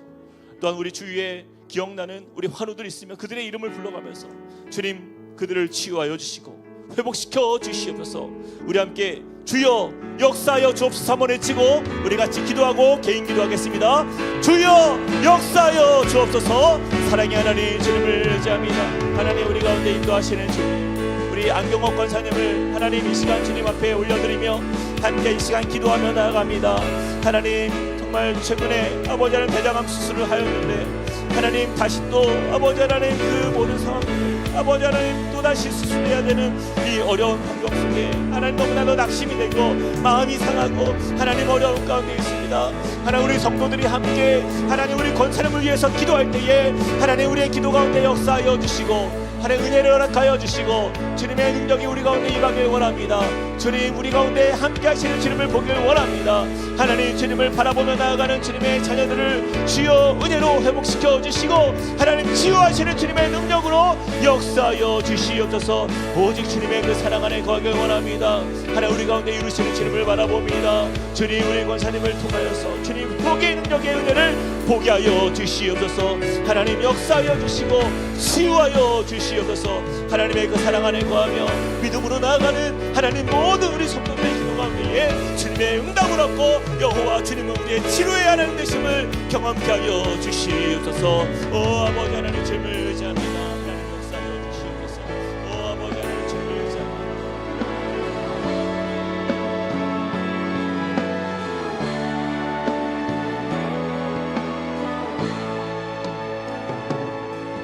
또한 우리 주위에 기억나는 우리 환우들 있으면 그들의 이름을 불러가면서 주님, 그들을 치유하여 주시고 회복시켜 주시옵소서. 우리 함께 주여 역사하여 주옵소서 한번 외치고 우리 같이 기도하고 개인 기도하겠습니다. 주여 역사하여 주옵소서. 사랑의 하나님, 주님을 의지합니다. 하나님, 우리 가운데 인도하시는 주님, 우리 안경호 권사님을 하나님 이 시간 주님 앞에 올려드리며 함께 이 시간 기도하며 나아갑니다. 하나님, 정말 최근에 아버지 하나님 대장암 수술을 하였는데 하나님 다시 또 아버지 하나님 그 모든 상황들, 아버지 하나님 또다시 수술해야 되는 이 어려운 환경 속에 하나님 너무나도 낙심이 되고 마음이 상하고 하나님 어려운 가운데 있습니다. 하나님, 우리 성도들이 함께 하나님 우리 권사님을 위해서 기도할 때에 하나님 우리의 기도 가운데 역사하여 주시고 하나님 은혜를 허락하여 주시고 주님의 능력이 우리 가운데 임하길 원합니다. 주님, 우리 가운데 함께 하시는 주님을 보길 원합니다. 하나님, 주님을 바라보며 나아가는 주님의 자녀들을 주여 은혜로 회복시켜 주시고 하나님 치유하시는 주님의 능력으로 역사하여 주시옵소서. 오직 주님의 그 사랑 안에 거하길 원합니다. 하나님, 우리 가운데 이루시는 주님을 바라봅니다. 주님, 우리 권사님을 통하여서 주님 회복의 능력의 은혜를 보게 하여 주시옵소서. 하나님 역사하여 주시고 치유하여 주시옵소서. 하나님의 그 사랑 안에 거하며 믿음으로 나아가는 하나님 모든 우리 성도들의 기도 가운데에 주님의 응답을 얻고 여호와 주님은 우리의 치료의 하나님 되심을 경험케 하여 주시옵소서. 오 아버지 하나님, 주님을 의지합니다.